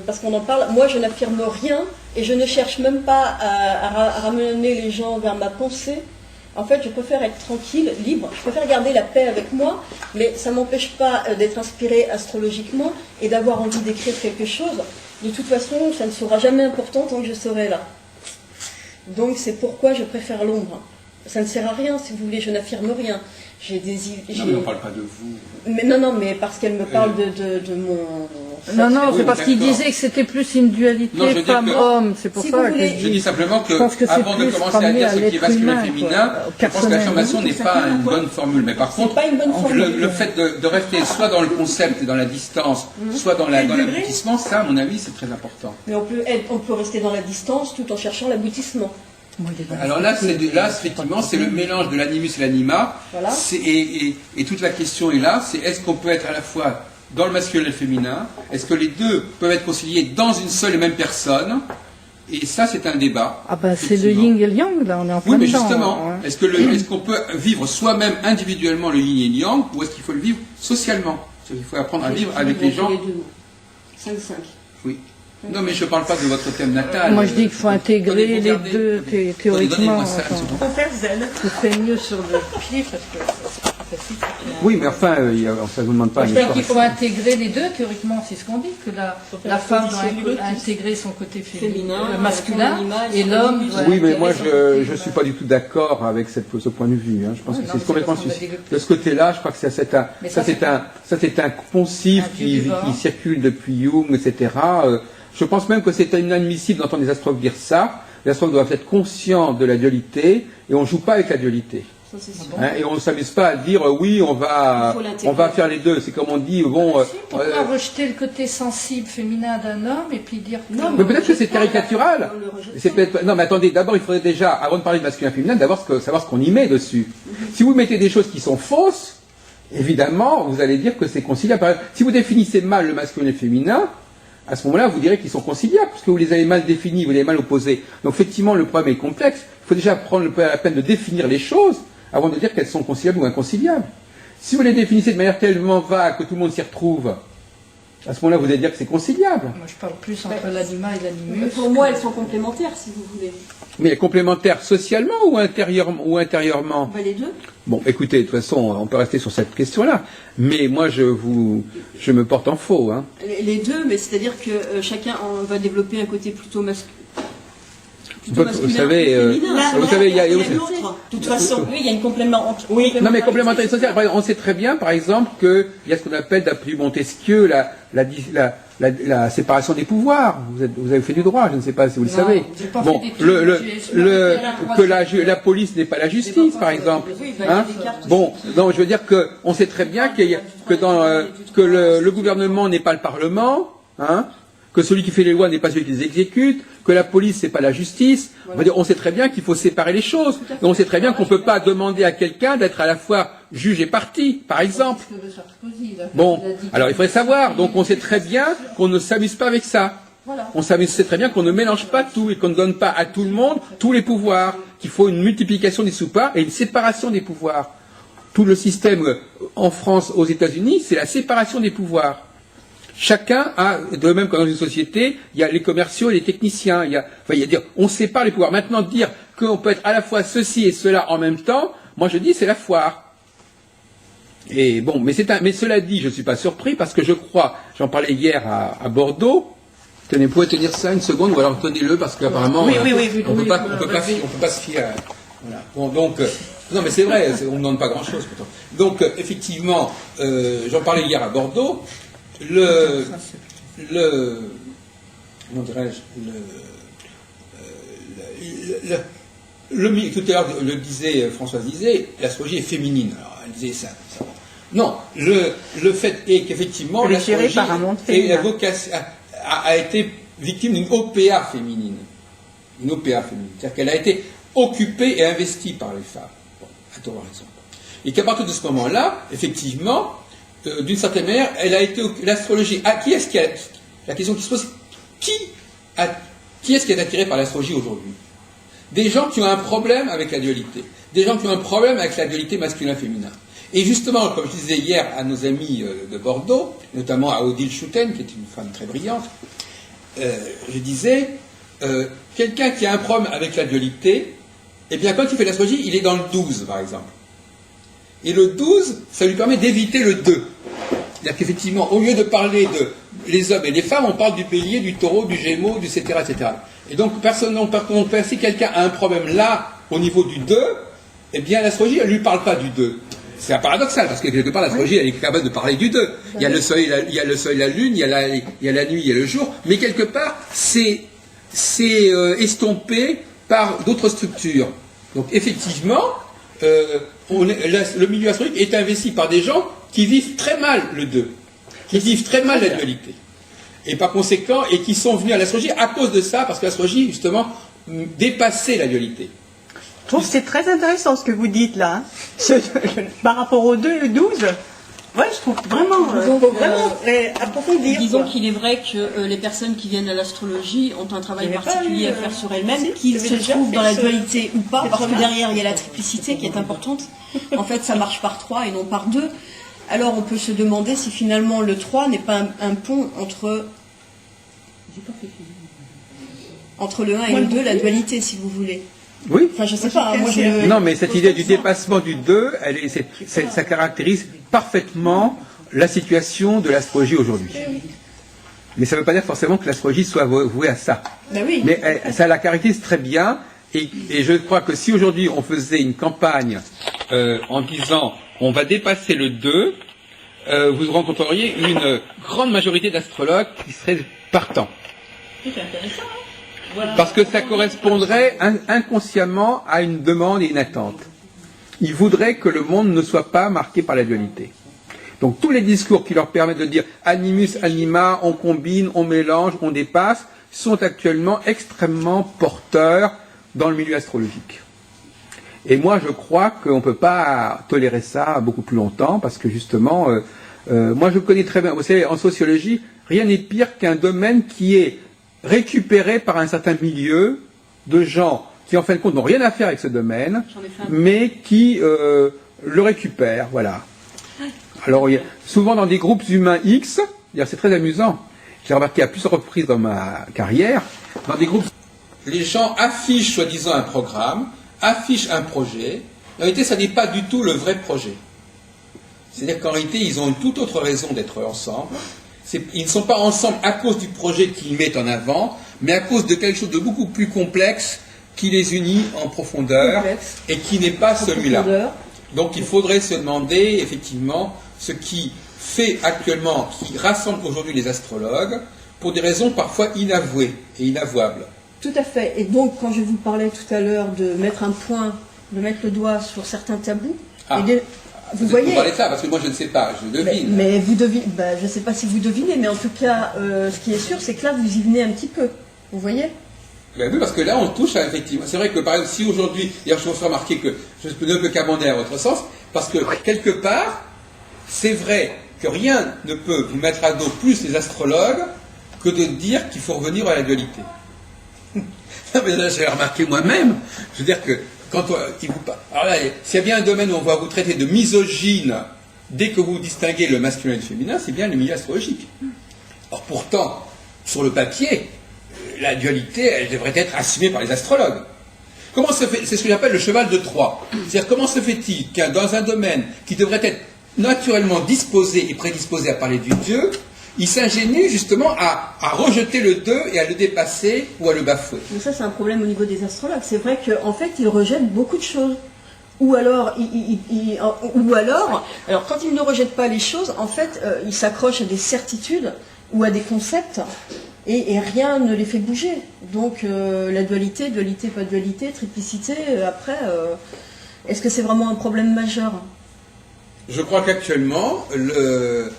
parce qu'on en parle, moi je n'affirme rien, et je ne cherche même pas à ramener les gens vers ma pensée, En fait, je préfère être tranquille, libre, je préfère garder la paix avec moi, mais ça ne m'empêche pas d'être inspiré astrologiquement et d'avoir envie d'écrire quelque chose. De toute façon, ça ne sera jamais important tant que je serai là. Donc c'est pourquoi je préfère l'ombre. Ça ne sert à rien, si vous voulez, je n'affirme rien. J'ai des... Non, mais on ne parle pas de vous. Mais non, mais parce qu'elle me parle de mon... Non, Oui, c'est parce qu'il d'accord. disait que c'était plus une dualité Non, je veux dire femme-homme. C'est pour si ça vous que voulez- Je dis simplement que, Je pense que c'est avant de plus commencer à ramené dire à ce qui est l'être masculin humain, et féminin, quoi, au je pense que personnel. l'affirmation n'est pas une bonne formule. Mais par C'est contre, pas une bonne formule. le fait de rester soit dans le concept et dans la distance, soit dans l'aboutissement, ça, à mon avis, c'est très important. Mais on peut rester dans la distance tout en cherchant l'aboutissement. Alors là, effectivement, c'est le mélange de l'animus et l'anima. Voilà. Et toute la question est là, c'est est-ce qu'on peut être à la fois dans le masculin et le féminin? Est-ce que les deux peuvent être conciliés dans une seule et même personne? Et ça, c'est un débat. Ah bah c'est le effectivement. yin et le yang, là, on est en plein Oui, mais dedans, justement, hein. est-ce qu'on peut vivre soi-même individuellement le yin et le yang, ou est-ce qu'il faut le vivre socialement? C'est-à-dire qu'il faut apprendre à vivre avec les gens. 5-5. Oui. Non, mais je ne parle pas de votre thème natal. Moi je dis qu'il faut intégrer Donnez-vous les garder- deux théoriquement. Donnez-moi ça, Attends. c'est bon. Faut faire zèle. Je fais mieux sur le pied parce que c'est plus facile. Oui, mais enfin, ça ne vous demande pas Je un pense effort. qu'il faut intégrer les deux, théoriquement, c'est ce qu'on dit, que la faire femme positionner doit l'autre. intégrer son côté Féminin, masculin, son animal, et son l'homme individu. doit Oui, mais intégrer moi, son côté, je ne suis pas du tout d'accord avec ce point de vue. Hein. Je pense Ouais, que non, c'est mais complètement c'est parce qu'on va développer. de ce côté-là. Je crois que Mais ça, c'est un poncif Un vieux débat. qui circule depuis Jung, etc. Je pense même que c'est inadmissible d'entendre les astrologues dire ça. Les astrologues doivent être conscients de la dualité et on ne joue pas avec la dualité. Ça, c'est sûr. Hein, et on ne s'amuse pas à dire oui, on Il va faut l'intégrer. on va faire les deux. C'est comme on dit bon. Si, pourquoi rejeter le côté sensible féminin d'un homme et puis dire que... Non, Mais peut-être que c'est caricatural. On le rejette C'est pas. peut-être non, mais attendez. D'abord, il faudrait déjà, avant de parler de masculin féminin, d'abord savoir ce qu'on y met dessus. Si vous mettez des choses qui sont fausses, évidemment, vous allez dire que c'est conciliable. Par exemple, si vous définissez mal le masculin et le féminin, à ce moment-là, vous direz qu'ils sont conciliables, parce que vous les avez mal définis, vous les avez mal opposés. Donc effectivement, le problème est complexe. Il faut déjà prendre la peine de définir les choses avant de dire qu'elles sont conciliables ou inconciliables. Si vous les définissez de manière tellement vague que tout le monde s'y retrouve, à ce moment-là, vous allez dire que c'est conciliable. Moi je parle plus entre l'anima et Mais l'animus. pour moi, elles sont complémentaires, si vous voulez. Mais complémentaire socialement ou intérieurement Bah, les deux. Bon, écoutez, de toute façon, on peut rester sur cette question-là. Mais moi, je me porte en faux. Hein. Les deux, mais c'est-à-dire que chacun va développer un côté plutôt masculin. Vous savez, vous savez, il y a l'autre. De toute façon, Oui, il y a une complémentarité. oui. non, mais complémentarité sociale. Par exemple, on sait très bien, par exemple, qu'il y a ce qu'on appelle, d'après Montesquieu, la séparation des pouvoirs. Vous avez fait du droit, je ne sais pas si vous le Non, savez. j'ai pas Bon, fait d'études, j'ai la police n'est pas la justice, par exemple. Oui, il y a Hein des cartes bon, non, je veux dire que on sait très bien que le gouvernement n'est pas le Parlement, hein, que celui qui fait les lois n'est pas celui qui les exécute, que la police c'est pas la justice. On va dire, on sait très bien qu'il faut séparer les choses. Et on sait très bien qu'on peut pas demander à quelqu'un d'être à la fois juge et partie, par exemple. Bon, alors il faudrait savoir. Donc on sait très bien qu'on ne s'amuse pas avec ça. On sait très bien qu'on ne mélange pas tout et qu'on ne donne pas à tout le monde tous les pouvoirs. Qu'il faut une multiplication des soupapes et une séparation des pouvoirs. Tout le système en France, aux États-Unis, c'est la séparation des pouvoirs. Chacun a, de même que dans une société, il y a les commerciaux et les techniciens. Il y a dire, on sépare les pouvoirs. Maintenant, dire qu'on peut être à la fois ceci et cela en même temps, moi je dis c'est la foire. Et bon, mais cela dit, je ne suis pas surpris parce que je crois, j'en parlais hier à Bordeaux. Tenez, vous pouvez tenir ça une seconde ou alors tenez-le parce qu'apparemment Oui. on peut pas se fier. Voilà. Bon, donc non, mais c'est vrai, on ne demande pas grand-chose pourtant. Donc effectivement, j'en parlais hier à Bordeaux. Comment dirais-je, tout à l'heure, Françoise disait, l'astrologie est féminine. Alors, elle disait ça. Non, le fait est qu'effectivement, Elle est gérée l'astrologie par un monde est la féminin. vocation, a été victime d'une OPA féminine. Une OPA féminine. C'est-à-dire qu'elle a été occupée et investie par les femmes. Bon, à tort ou à raison. Et qu'à partir de ce moment-là, effectivement, d'une certaine manière, elle a été l'astrologie. La question qui se pose, qui est-ce qui est attiré par l'astrologie aujourd'hui? Des gens qui ont un problème avec la dualité, des gens qui ont un problème avec la dualité masculin-féminin. Et justement, comme je disais hier à nos amis de Bordeaux, notamment à Odile Schouten, qui est une femme très brillante, je disais, quelqu'un qui a un problème avec la dualité, eh bien, quand il fait l'astrologie, il est dans le 12, par exemple. Et le 12, ça lui permet d'éviter le 2. C'est-à-dire qu'effectivement, au lieu de parler de les hommes et les femmes, on parle du bélier, du taureau, du gémeaux, du etc., etc. Et donc, si quelqu'un a un problème là, au niveau du 2, eh bien, l'astrologie, elle ne lui parle pas du 2. C'est paradoxal, parce que quelque part, l'astrologie, elle est capable de parler du 2. Il y a le soleil, la lune, il y a la nuit, il y a le jour, mais quelque part, c'est estompé par d'autres structures. Donc, effectivement, le milieu astrologique est investi par des gens qui vivent très mal le 2, qui vivent très mal la dualité. Et par conséquent, et qui sont venus à l'astrologie à cause de ça, parce que l'astrologie, justement, dépassait la dualité. Je trouve que c'est très intéressant ce que vous dites là, hein. Par rapport aux 2 et le 12. Ouais, je trouve vraiment, approfondir. Disons quoi. qu'il est vrai que les personnes qui viennent à l'astrologie ont un travail particulier à faire sur elles-mêmes, qu'ils se déjà trouvent fait dans la ce- dualité ou pas, parce que remarque. derrière il y a la triplicité qui est importante. En fait, ça marche par 3 et non par 2. Alors on peut se demander si finalement le 3 n'est pas un pont entre le 1 et le 2, la dualité, si vous voulez. Oui. Enfin, je sais pas. Moi, Non, mais cette idée du dépassement du 2, ça caractérise parfaitement la situation de l'astrologie aujourd'hui. Mais ça ne veut pas dire forcément que l'astrologie soit vouée à ça. Ben oui. Mais ça la caractérise très bien. Et je crois que si aujourd'hui on faisait une campagne en disant on va dépasser le 2, vous rencontreriez une grande majorité d'astrologues qui seraient partants. C'est intéressant. Hein. Voilà. Parce que ça correspondrait inconsciemment à une demande et une attente. Ils voudraient que le monde ne soit pas marqué par la dualité. Donc tous les discours qui leur permettent de dire animus, anima, on combine, on mélange, on dépasse, sont actuellement extrêmement porteurs dans le milieu astrologique. Et moi je crois qu'on ne peut pas tolérer ça beaucoup plus longtemps, parce que justement, moi je connais très bien, vous savez, en sociologie, rien n'est pire qu'un domaine qui est récupéré par un certain milieu de gens qui en fin de compte n'ont rien à faire avec ce domaine, mais qui le récupèrent, voilà. Alors souvent dans des groupes humains X, c'est très amusant, j'ai remarqué à plusieurs reprises dans ma carrière, dans des groupes, Les gens affichent soi-disant un programme, affichent un projet. En réalité, ça n'est pas du tout le vrai projet. C'est-à-dire qu'en réalité, ils ont une toute autre raison d'être ensemble. Ils ne sont pas ensemble à cause du projet qu'ils mettent en avant, mais à cause de quelque chose de beaucoup plus complexe qui les unit en profondeur et qui n'est pas celui-là. Donc il faudrait se demander effectivement ce qui fait actuellement, qui rassemble aujourd'hui les astrologues, pour des raisons parfois inavouées et inavouables. Tout à fait. Et donc, quand je vous parlais tout à l'heure de mettre un point, de mettre le doigt sur certains tabous, vous voyez. Parlez de ça, parce que moi je ne sais pas, je devine. Mais vous devinez, je ne sais pas si vous devinez, mais en tout cas, ce qui est sûr, c'est que là, vous y venez un petit peu. Vous voyez? Oui, parce que là, on touche à effectivement. C'est vrai que par exemple, si aujourd'hui, d'ailleurs, je vous ferai remarquer que je ne peux qu'abonder à votre sens, parce que quelque part, c'est vrai que rien ne peut vous mettre à dos plus les astrologues que de dire qu'il faut revenir à la dualité. Mais là, j'ai remarqué moi-même. Je veux dire que quand alors là, s'il y a bien un domaine où on va vous traiter de misogyne dès que vous distinguez le masculin et le féminin, c'est bien le milieu astrologique. Or pourtant, sur le papier, la dualité, elle devrait être assumée par les astrologues. Comment se fait, c'est ce que j'appelle le cheval de Troie. C'est-à-dire, comment se fait-il qu'un dans un domaine qui devrait être naturellement disposé et prédisposé à parler du Dieu, il s'ingénie justement à rejeter le 2 et à le dépasser ou à le bafouer. Mais ça, c'est un problème au niveau des astrologues. C'est vrai qu'en fait, ils rejettent beaucoup de choses. Ou alors, alors quand ils ne rejettent pas les choses, en fait, ils s'accrochent à des certitudes ou à des concepts et rien ne les fait bouger. Donc, la dualité, pas dualité, triplicité, après, est-ce que c'est vraiment un problème majeur? Je crois qu'actuellement, le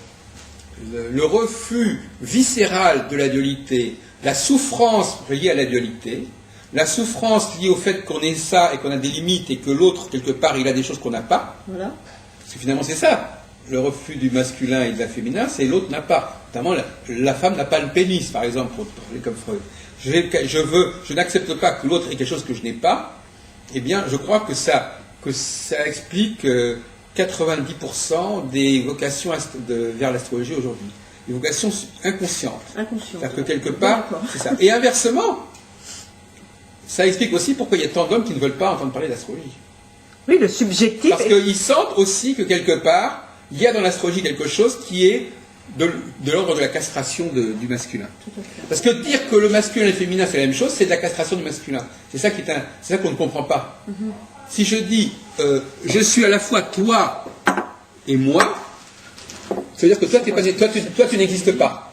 refus viscéral de la dualité, la souffrance liée à la dualité, la souffrance liée au fait qu'on ait ça et qu'on a des limites et que l'autre, quelque part, il a des choses qu'on n'a pas. Voilà. Parce que finalement, c'est ça. Le refus du masculin et de la féminin, c'est l'autre n'a pas. Notamment, la femme n'a pas le pénis, par exemple, pour parler comme Freud. Je n'accepte pas que l'autre ait quelque chose que je n'ai pas. Eh bien, je crois que ça explique 90% des vocations vers l'astrologie aujourd'hui. Des vocations inconscientes. Inconscient. C'est-à-dire que quelque part, c'est ça. Et inversement, ça explique aussi pourquoi il y a tant d'hommes qui ne veulent pas entendre parler d'astrologie. Oui, le subjectif. Parce qu'ils sentent aussi que quelque part, il y a dans l'astrologie quelque chose qui est de l'ordre de la castration du masculin. Parce que dire que le masculin et le féminin c'est la même chose, c'est de la castration du masculin. C'est ça c'est ça qu'on ne comprend pas. Si je dis je suis à la fois toi et moi, ça veut dire que toi, toi tu n'existes pas.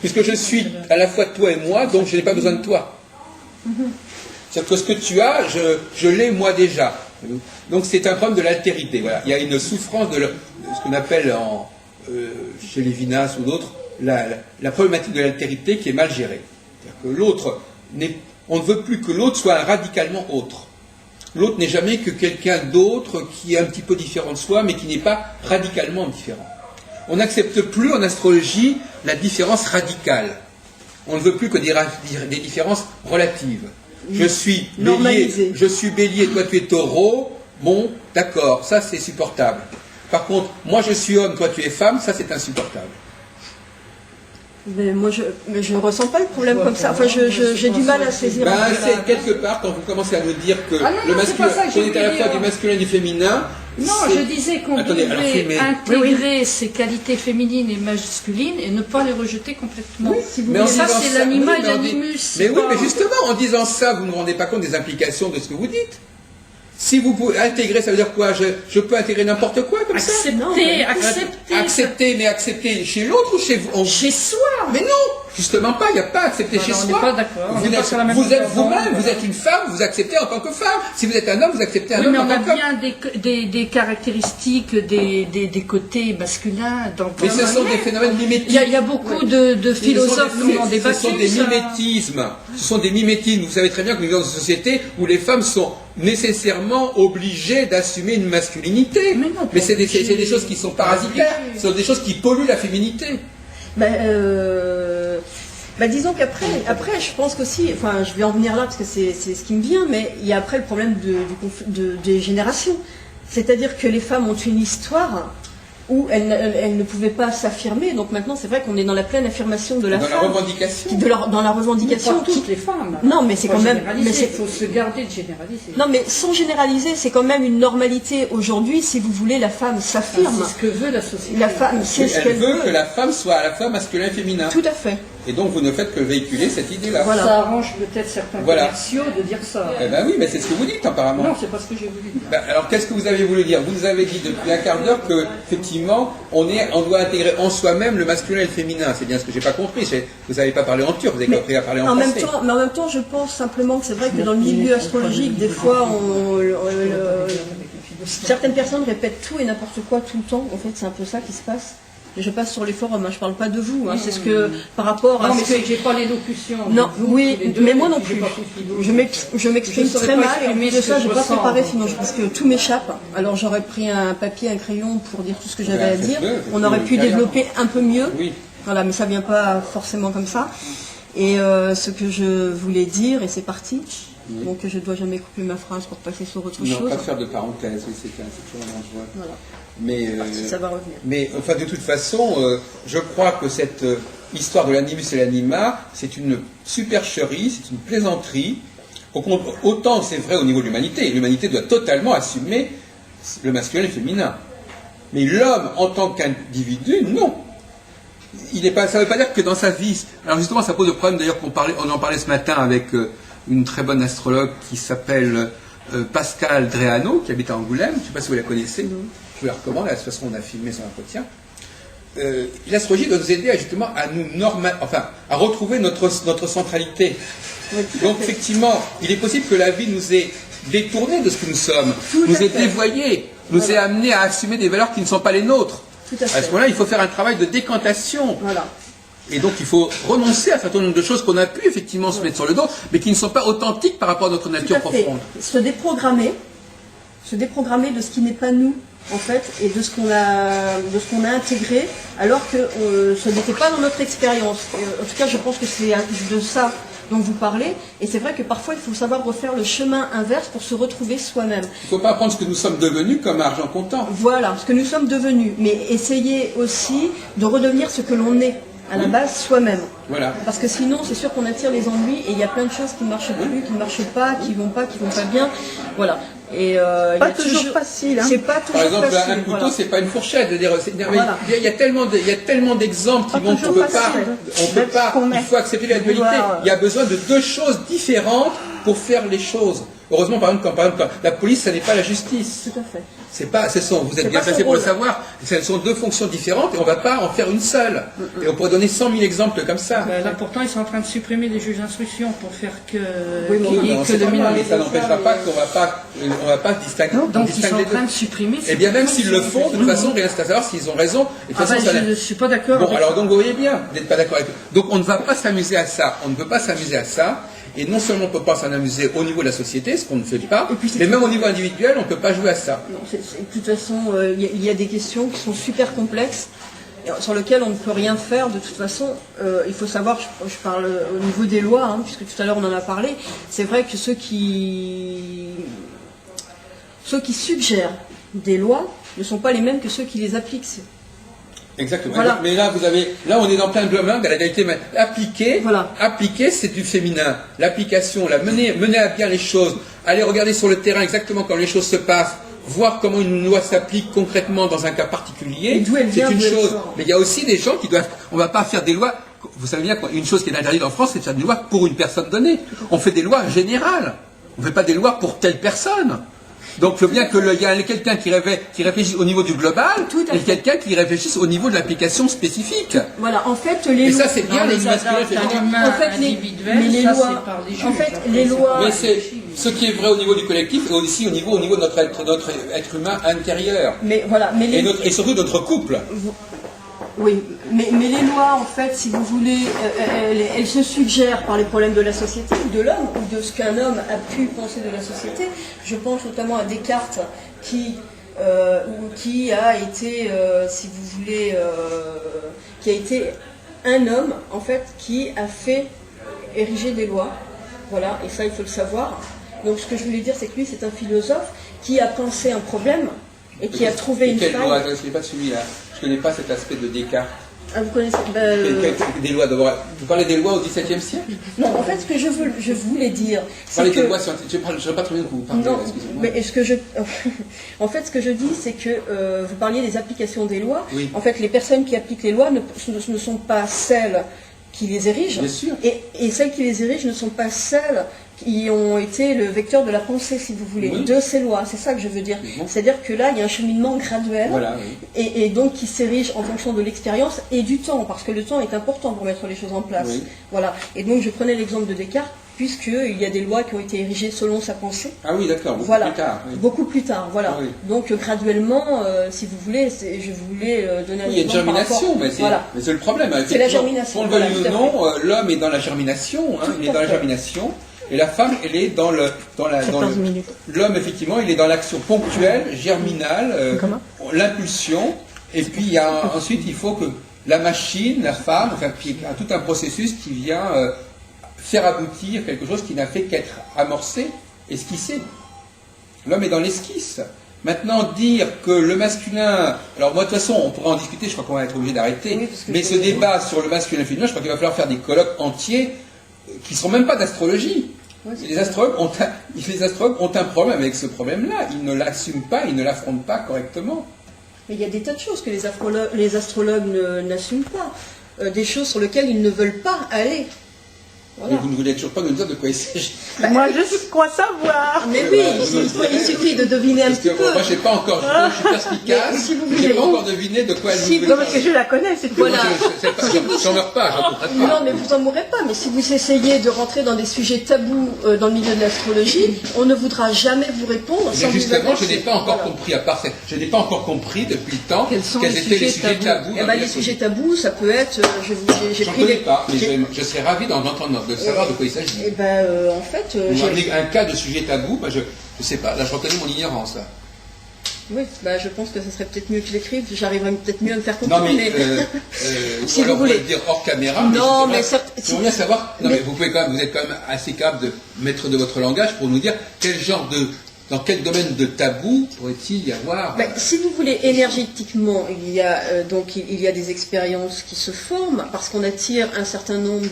Puisque je suis à la fois toi et moi, donc je n'ai pas besoin de toi. C'est-à-dire que ce que tu as, je l'ai moi déjà. Donc c'est un problème de l'altérité. Voilà. Il y a une souffrance de ce qu'on appelle chez Lévinas ou d'autres la problématique de l'altérité qui est mal gérée. C'est-à-dire que l'autre, on ne veut plus que l'autre soit radicalement autre. L'autre n'est jamais que quelqu'un d'autre qui est un petit peu différent de soi, mais qui n'est pas radicalement différent. On n'accepte plus en astrologie la différence radicale. On ne veut plus que des différences relatives. Je suis bélier, toi tu es taureau, bon, d'accord, ça c'est supportable. Par contre, moi je suis homme, toi tu es femme, ça c'est insupportable. Mais moi, je ne ressens pas le problème comme ça. Enfin, j'ai du mal à saisir. C'est quelque part, quand vous commencez à nous dire que le masculin, qu'on est à la fois du masculin et du féminin. Non, je disais qu'on devait intégrer ces qualités féminines et masculines et ne pas les rejeter complètement. Oui, si vous mais ça, c'est l'anima et l'animus. Mais oui, mais justement, en disant ça, vous ne vous rendez pas compte des implications de ce que vous dites. Si vous pouvez intégrer, ça veut dire quoi? Je peux intégrer n'importe quoi comme ça? Accepter, mais accepter chez l'autre ou chez vous? Chez soi. Mais non, justement pas, il n'y a pas à accepter chez soi. On n'est pas d'accord. Vous êtes vous-même, vous êtes une femme, vous acceptez en tant que femme. Si vous êtes un homme, vous acceptez un homme en tant qu'homme. Mais on a bien des caractéristiques, des côtés masculins dans mais ce sont des phénomènes mimétiques. Il y a beaucoup de philosophes qui ont débattu. Ce sont des mimétismes. Ce sont des mimétismes. Vous savez très bien que nous vivons dans une société où les femmes sont nécessairement obligées d'assumer une masculinité. Mais c'est des choses qui sont parasitaires. Ce sont des choses qui polluent la féminité. Disons qu'après, je pense qu'aussi, enfin, je vais en venir là parce que c'est ce qui me vient, mais il y a après le problème des générations. C'est-à-dire que les femmes ont une histoire où elles ne pouvaient pas s'affirmer, donc maintenant c'est vrai qu'on est dans la pleine affirmation de la femme. Dans la revendication. Dans la revendication. Pas toutes les femmes. Non, mais c'est quand même. Mais il faut se garder de généraliser. Non, mais sans généraliser, c'est quand même une normalité aujourd'hui. Si vous voulez, la femme s'affirme. C'est ce que veut la société. La femme, c'est ce qu'elle veut. Que la femme soit à la fois masculin et féminin. Tout à fait. Et donc vous ne faites que véhiculer cette idée-là. Voilà. Ça arrange peut-être certains commerciaux de dire ça. Eh ben oui, mais c'est ce que vous dites apparemment. Non, c'est pas ce que j'ai voulu dire. Alors qu'est-ce que vous avez voulu dire? Vous nous avez dit depuis un quart d'heure que effectivement on doit intégrer en soi-même le masculin et le féminin. C'est bien ce que j'ai pas compris. Vous n'avez pas parlé en turc, vous avez appris à parler en français. Mais en même temps, je pense simplement que c'est vrai que dans le milieu astrologique, des fois, certaines personnes répètent tout et n'importe quoi tout le temps. En fait, c'est un peu ça qui se passe. Je passe sur les forums, je parle pas de vous, c'est ce que par rapport à. Non, mais c'est que j'ai pas l'élocution. Non, oui, mais moi non plus. Je m'exprime très mal et en plus de ça, je n'ai pas préparé sinon parce que tout m'échappe. Alors j'aurais pris un papier, un crayon pour dire tout ce que j'avais à dire. On aurait pu développer un peu mieux. Voilà, mais ça vient pas forcément comme ça. Et ce que je voulais dire, et c'est parti. Donc je ne dois jamais couper ma phrase pour passer sur autre chose. Non, pas faire de parenthèse, oui, c'est toujours dangereux. Voilà. Mais, ça va revenir. Mais enfin, de toute façon, je crois que cette histoire de l'animus et l'anima, c'est une supercherie, c'est une plaisanterie. Autant c'est vrai au niveau de l'humanité. L'humanité doit totalement assumer le masculin et le féminin. Mais l'homme, en tant qu'individu, non. Ça ne veut pas dire que dans sa vie... Alors justement, ça pose le problème, d'ailleurs, on en parlait ce matin avec une très bonne astrologue qui s'appelle Pascal Dréano, qui habite à Angoulême. Je ne sais pas si vous la connaissez. Je vous la recommande. De toute façon, on a filmé son entretien. L'astrologie doit nous aider justement à retrouver notre centralité. Donc effectivement, il est possible que la vie nous ait détourné de ce que nous sommes, nous ait dévoyé, nous ait amené à assumer des valeurs qui ne sont pas les nôtres. À ce moment-là, il faut faire un travail de décantation. Voilà. Et donc, il faut renoncer à un certain nombre de choses qu'on a pu effectivement se mettre sur le dos, mais qui ne sont pas authentiques par rapport à notre nature profonde. Se déprogrammer de ce qui n'est pas nous, en fait, et de ce qu'on a intégré, alors que ce n'était pas dans notre expérience. En tout cas, je pense que c'est de ça dont vous parlez, et c'est vrai que parfois, il faut savoir refaire le chemin inverse pour se retrouver soi-même. Il ne faut pas prendre ce que nous sommes devenus comme argent comptant. Voilà, ce que nous sommes devenus, mais essayer aussi de redevenir ce que l'on est. à la base soi-même. Voilà. Parce que sinon, c'est sûr qu'on attire les ennuis et il y a plein de choses qui ne marchent plus, qui ne marchent pas, qui vont pas bien. Voilà. Et il y a toujours facile, hein. C'est pas toujours Par exemple, facile. un couteau, voilà. c'est pas une fourchette. Voilà. Il y a tellement d'exemples qui montrent qu'on peut pas, il faut accepter la dualité. Il y a besoin de deux choses différentes pour faire les choses. Heureusement, par exemple, quand la police, ça n'est pas la justice. Tout à fait. Vous êtes bien placé pour le savoir. Ce sont deux fonctions différentes et on ne va pas en faire une seule. Et on pourrait donner 100 000 exemples comme ça. Là, pourtant, ils sont en train de supprimer les juges d'instruction pour faire que, Oui, mais qu'il y ait Non, que c'est le pas mal, mais minimum. ça n'empêchera pas qu'on va pas distinguer. Donc, ils sont en les deux. train de supprimer. Et bien même s'ils le font, de toute façon, rien à savoir s'ils ont raison. Et de toute façon, ça je ne suis pas d'accord. Bon, avec alors ça. donc vous voyez bien, vous n'êtes pas d'accord avec eux. Donc on ne va pas s'amuser à ça. On ne peut pas s'amuser à ça. Et non seulement on ne peut pas s'en amuser au niveau de la société, ce qu'on ne fait pas, Et puis c'est mais même au niveau individuel, on ne peut pas jouer à ça. Non, de toute façon, il y a des questions qui sont super complexes, sur lesquelles on ne peut rien faire. De toute façon, il faut savoir, je parle au niveau des lois, hein, puisque tout à l'heure on en a parlé, c'est vrai que ceux qui suggèrent des lois ne sont pas les mêmes que ceux qui les appliquent. Exactement. Voilà. Mais là, on est dans plein de domaines de la réalité. Appliquer, Voilà. appliquer, c'est du féminin. L'application, mener à bien les choses, aller regarder sur le terrain exactement comment les choses se passent, voir comment une loi s'applique concrètement dans un cas particulier, Et d'où elle c'est vient, une d'où elle chose. sort. Mais il y a aussi des gens qui doivent. On ne va pas faire des lois. Vous savez bien qu'une chose qui est interdite en France, c'est de faire des lois pour une personne donnée. On fait des lois générales. On ne fait pas des lois pour telle personne. Donc, il faut bien qu'il y ait quelqu'un qui réfléchisse au niveau du global Tout à et fait. quelqu'un qui réfléchisse au niveau de l'application spécifique. Voilà, en fait, les Et lois. ça, c'est bien, les masculins, féminins. En fait, individuel, les ça, lois. c'est par les juges. En fait, Après, les c'est lois. Mais c'est ce qui est vrai au niveau du collectif et aussi au niveau de notre être humain intérieur. Mais voilà, mais les. Et surtout notre couple. Oui, mais les lois, en fait, si vous voulez, elles se suggèrent par les problèmes de la société, ou de l'homme, ou de ce qu'un homme a pu penser de la société. Je pense notamment à Descartes, qui a été, si vous voulez, qui a été un homme, en fait, qui a fait ériger des lois. Voilà, et ça, il faut le savoir. Donc, ce que je voulais dire, c'est que lui, c'est un philosophe qui a pensé un problème et qui a trouvé une Quelle faille. loi? Je ne connais pas celui-là. Je ne connais pas cet aspect de Descartes. Ah, vous connaissez Des lois d'abord. Vous parlez des lois au XVIIe siècle? Non, en fait, ce que je voulais dire, Vous c'est parlez que... des lois scientifiques. Je ne sais pas très bien de quoi vous parlez. Non, Excusez-moi. mais en fait, ce que je dis, c'est que vous parliez des applications des lois. Oui. En fait, les personnes qui appliquent les lois ne sont pas celles qui les érigent. Bien sûr. Et celles qui les érigent ne sont pas celles qui ont été le vecteur de la pensée, si vous voulez, Oui. de ces lois. C'est ça que je veux dire. Bon. C'est-à-dire que là, il y a un cheminement graduel. Voilà, oui. Et donc qui s'érige en fonction de l'expérience et du temps, parce que le temps est important pour mettre les choses en place. Oui. Voilà. Et donc je prenais l'exemple de Descartes, puisqu'il y a des lois qui ont été érigées selon sa pensée. Ah oui, d'accord. Beaucoup Voilà. plus tard. Oui. Beaucoup plus tard, voilà. Oui. Donc graduellement, si vous voulez, je voulais donner un Oui, il y a une exemple par germination, rapport- mais c'est Voilà. le problème. C'est la germination, Qu'on le voilà, veuille ou tout à non, l'homme est dans la germination, hein, Tout il est à dans la fait. germination, et la femme, elle est dans le... 14 minutes. L'homme, effectivement, il est dans l'action ponctuelle, germinale, Comment l'impulsion, et puis ensuite, il faut que la machine, la femme, enfin, puis il y a tout un processus qui vient faire aboutir quelque chose qui n'a fait qu'être amorcé, esquissé. L'homme est dans l'esquisse. Maintenant, dire que le masculin... Alors moi, de toute façon, on pourra en discuter, je crois qu'on va être obligé d'arrêter, Oui, parce que mais je- ce débat sur le masculin et le féminin, je crois qu'il va falloir faire des colloques entiers qui ne sont même pas d'astrologie. Ouais, c'est Les astrologues ont un problème avec ce problème-là. Ils ne l'assument pas, ils ne l'affrontent pas correctement. Mais il y a des tas de choses que les astrologues n'assument pas. Des choses sur lesquelles ils ne veulent pas aller. Voilà. Mais vous ne voulez toujours pas nous dire de quoi il s'agit. Moi, je crois savoir. Mais oui, Bah, il suffit de deviner un Parce petit que peu. moi, je n'ai pas encore, je suis perspicace, Mais si vous je n'ai voulez, pas vous- encore deviné de quoi elle si nous Non, parce que je la connais, c'est tout. Voilà. J'en meurs pas, j'en comprends pas. Non, mais vous en mourrez pas. Mais si vous essayez de rentrer dans des sujets tabous dans le milieu de l'astrologie, on ne voudra jamais vous répondre sans Mais vous justement, je adresser. n'ai pas encore Voilà. compris, je n'ai pas encore compris depuis le temps Quels sont quels les étaient les sujets sujets tabous. Eh dans ben, la les société. sujets tabous, ça peut être. J'ai J'en pris connais les- pas, mais je serais ravi d'en entendre, de savoir de quoi il s'agit. Eh ben, en fait, Vous m'amenez un cas de sujet tabou, je ne sais pas, là je reconnais mon ignorance. Là. oui, bah, je pense que ce serait peut-être mieux que je l'écrive. J'arriverai peut-être mieux à me faire Non comprendre. mais, Si ou alors vous voulez. le dire hors caméra, Non, mais mais certes- j'aimerais bien savoir, non mais- mais vous êtes quand même assez capable de mettre de votre langage pour nous dire quel genre de dans quel domaine de tabou pourrait-il y avoir Si vous voulez, énergétiquement, il y a des expériences qui se forment parce qu'on attire un certain nombre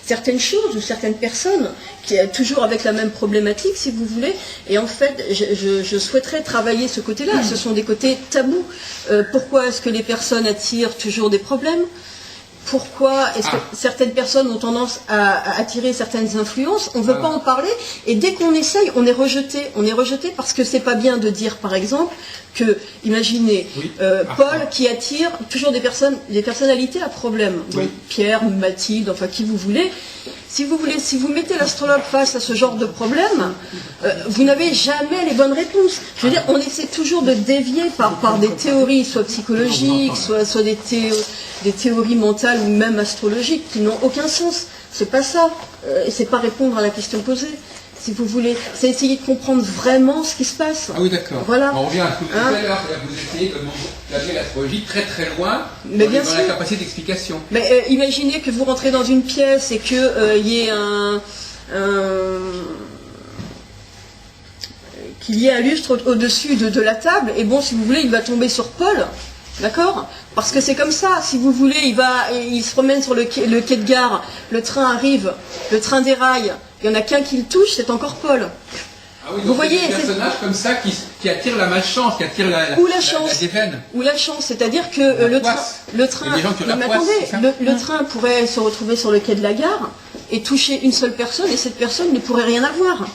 certaines choses ou certaines personnes qui toujours avec la même problématique, si vous voulez. Et en fait, je souhaiterais travailler ce côté-là. Ce sont des côtés tabous. Pourquoi est-ce que les personnes attirent toujours des problèmes ? Pourquoi est-ce que certaines personnes ont tendance à attirer certaines influences? On ne veut pas en parler, et dès qu'on essaye, on est rejeté. On est rejeté parce que c'est pas bien de dire, par exemple, que, imaginez, Paul qui attire toujours des personnalités à problème. Donc Pierre, Mathilde, enfin qui vous voulez. Si vous mettez l'astrologue face à ce genre de problème, vous n'avez jamais les bonnes réponses. Je veux dire, on essaie toujours de dévier par des théories, soit psychologiques, soit des théories mentales ou même astrologiques qui n'ont aucun sens. C'est pas ça. Et c'est pas répondre à la question posée. Si vous voulez, c'est essayer de comprendre vraiment ce qui se passe. Ah oui, d'accord. Voilà. On revient à tout à l'heure, vous essayez d'amener l'astrologie très très loin dans la capacité d'explication. Mais imaginez que vous rentrez dans une pièce et que y ait qu'il y ait un lustre au-dessus de la table, et bon, si vous voulez, il va tomber sur Paul. D'accord? Parce que c'est comme ça, si vous voulez, il se promène sur le quai de gare, le train arrive, le train déraille, il n'y en a qu'un qui le touche, c'est encore Paul. Ah oui, vous voyez, des personnages comme ça qui attirent la malchance, qui attirent la déveine. Ou la chance, c'est-à-dire que le train, le train pourrait se retrouver sur le quai de la gare et toucher une seule personne, et cette personne ne pourrait rien avoir.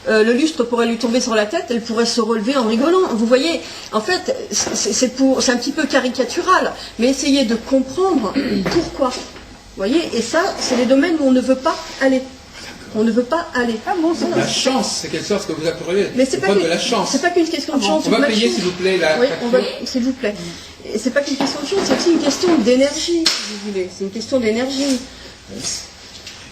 Le lustre pourrait lui tomber sur la tête, elle pourrait se relever en rigolant. Vous voyez, en fait, c'est un petit peu caricatural, mais essayez de comprendre pourquoi. Vous voyez, et ça, c'est les domaines où on ne veut pas aller. On ne veut pas aller. La chance, c'est quelque chose que vous appelez de la chance. C'est pas qu'une question de chance. On va payer, s'il vous plaît, s'il vous plaît. Et c'est pas qu'une question de chance, c'est aussi une question d'énergie, si vous voulez. C'est une question d'énergie.